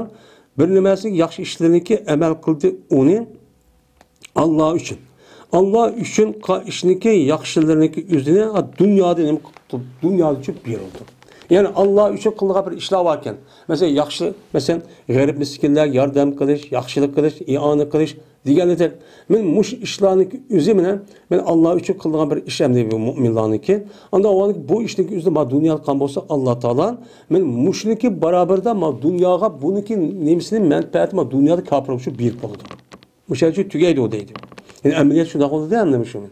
bir nimasiga yaxshi ishlarniki amal qildi uni Allah uchun. Allah uchun ishniki yaxshilarniki o'zini dunyoda nima qildi? Dunyoda uchun berildi. Yani Allah üçün kıldığı bir işler varken, mesela yaxşı, mesela garip miskinler yardım kılış, yaxşılık kılış, ianı kılış, diğerleri. Men muş işlerini üzümüne, men Allah üçün kıldığı bir iş emdi bu müminlerin ki, anda o bu işteki üzümü dünya kan olsa Allah Teala, men muşniki beraber de ma dünyaya bununki nemisinin menfaati ma dünyada kafir oluşu bir oldu. Bu şey için tügeydi o deydi. Yani ameliyat şunda oldu diye anlamışım.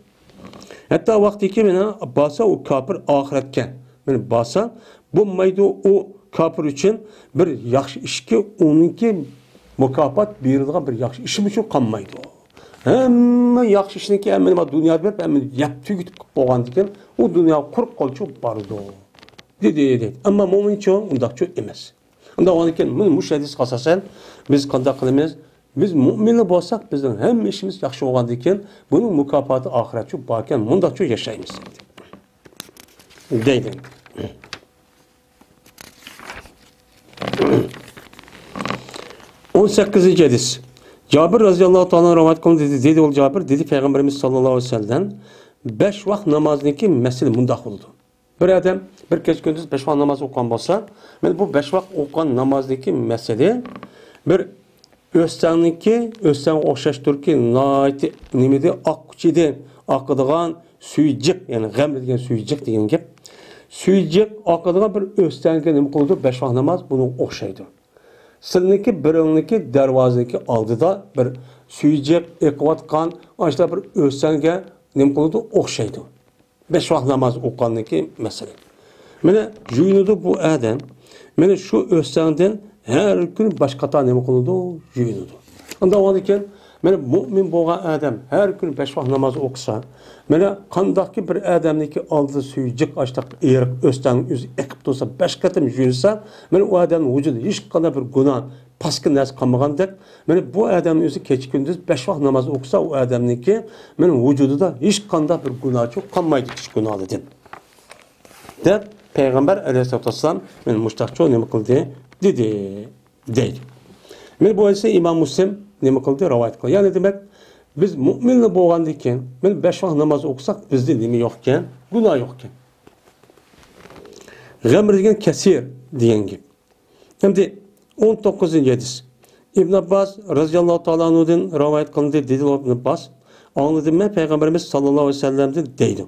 Hatta vakti ki men basa o kafir ahiretken, men basa bu mayda o kafir için bir yaxshi ishki onunki mukofot berilgan bir yaxshi ishim uchun qolmaydi. Hamma yaxshi ishniki hamma dunyoda berib, hamma yap tugitib qo'ygan ekan, u dunyo qurib qolchi bordi. Dedi. Ammo mo'minchi undaqchi emas. Unda o'niki mush hadis asosan biz qanday qilamiz? Biz mu'minlar bo'lsak, bizning hamma ishimiz yaxshi bo'lgandan keyin buning mukofoti oxiratchi bor ekan, mundaqchi yashaymiz. Deydi. 18. hadis. Cabir radıyallahu ta'ala rivayet kılındı dedi ol Cabir dedi Peygamberimiz sallallahu aleyhi ve sellem 5 vakt namazniki mesele mundaq oldu. Bir adam bir keç gündüz 5 vakt namaz okuyan bolsa, men bu 5 vakt okuyan namazniki mesele bir östəng oxşaşdır ki, naiti nimidi akçidi akıdığan suycik, yani g'amr degan suycik degan gap. Suycik akıdığan bir östəngə nima qildi? 5 vakt namaz bunu o'xshaydi. Sizniki biringniki darvozniki oldida bir suyjak eqiyotgan ashta bir o'sanga nima qiladi o'xshaydi. 5 vaqt namoz o'qganniki masala. Mana yuyinadi bu odam. Mana shu o'sangdan har kun boshqa nima qiladi? Yuyinadi. Unda u ekan, mana mu'min bo'lgan odam har kun 5 vaqt namoz o'qisa, mana qandaqki bir odamniki oldida suyjak ashta eriq o'sang o'zi eqib tursa 5 qatim yuyinsa, mana u odam vujudi hech qanday bir gunoh paskin narsa qilmagandek, mana bu odamning o'zi kecha kunduz 5 vaqt namoz o'qisa, u odamniki mana vujudida hech qanday bir gunoh qolmaydi, hech gunohlidan. Deb Payg'ambar alayhisolatu vasallam men mushtaqcho nima qildi dedi deydi. Men bu esa Imom Muslim nima qildi rivoyat qildi. Ya'ni demak biz mu'minlar bo'lgandan keyin men 5 vaqt namoz o'qisak bizda nima yo'q ekan, gunoh yo'q ekan. Gamr degan kasir degan gap. Endi 19-hadis. İbn Abbas radhiyallohu ta'ala anhudan rivoyat qilindi dedi Ibn Abbas. Anladım men Peygamberimiz sallallohu alayhi vasallamdan deydi.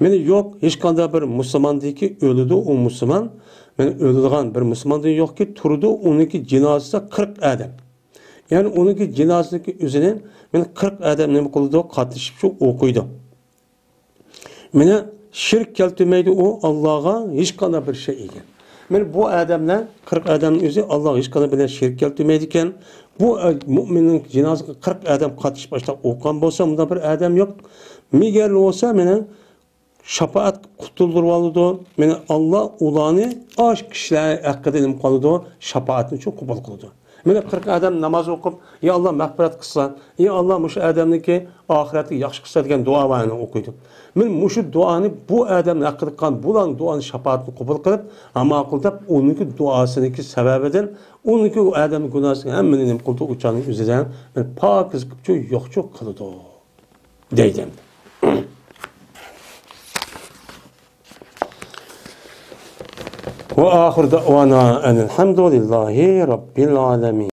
Meni yo'q hech qanday bir musulmondiki o'lidi u musulmon. Men o'ladigan bir musulmondan yo'qki turdi uniki jinozasida 40 odam. Yani uniki jinozasidagi o'zidan men 40 odam nima qildi qatnashib shu o'qiydi. Meni shirk keltirmaydi u Allohga hech qanday bir şey ekan. Men bu odamlar 40 odamning o'zi Alloh hech qanday bilan shirk keltirmaydi ekan. Bu mu'minning jinozasiga 40 odam qatnashib boshlab o'qigan bo'lsa, bunda bir odam yo'q. Migar olsa meni şafaat qutuldirib oladi. Meni Alloh ularni osh kishilar haqida nima qiladi? Shafaatni uchun qabul qiladi. Meni 40 odam namoz o'qib, "Ya Alloh mag'firat qilsin, ya Alloh mush odamniki oxiratga yaxshi qilsa" degan duolarni o'qiydi. Men mush duoni bu odam haqida qilgan bulan duoni shafaatni qabul qilib, amaqildab uniki duosiniki sababidan uniki u odam gunohini hammani nima qildi uchaning o'zidan men pokiz qilib yo'qchoq qildi deydi. وآخر دعوانا أن الحمد لله رب العالمين.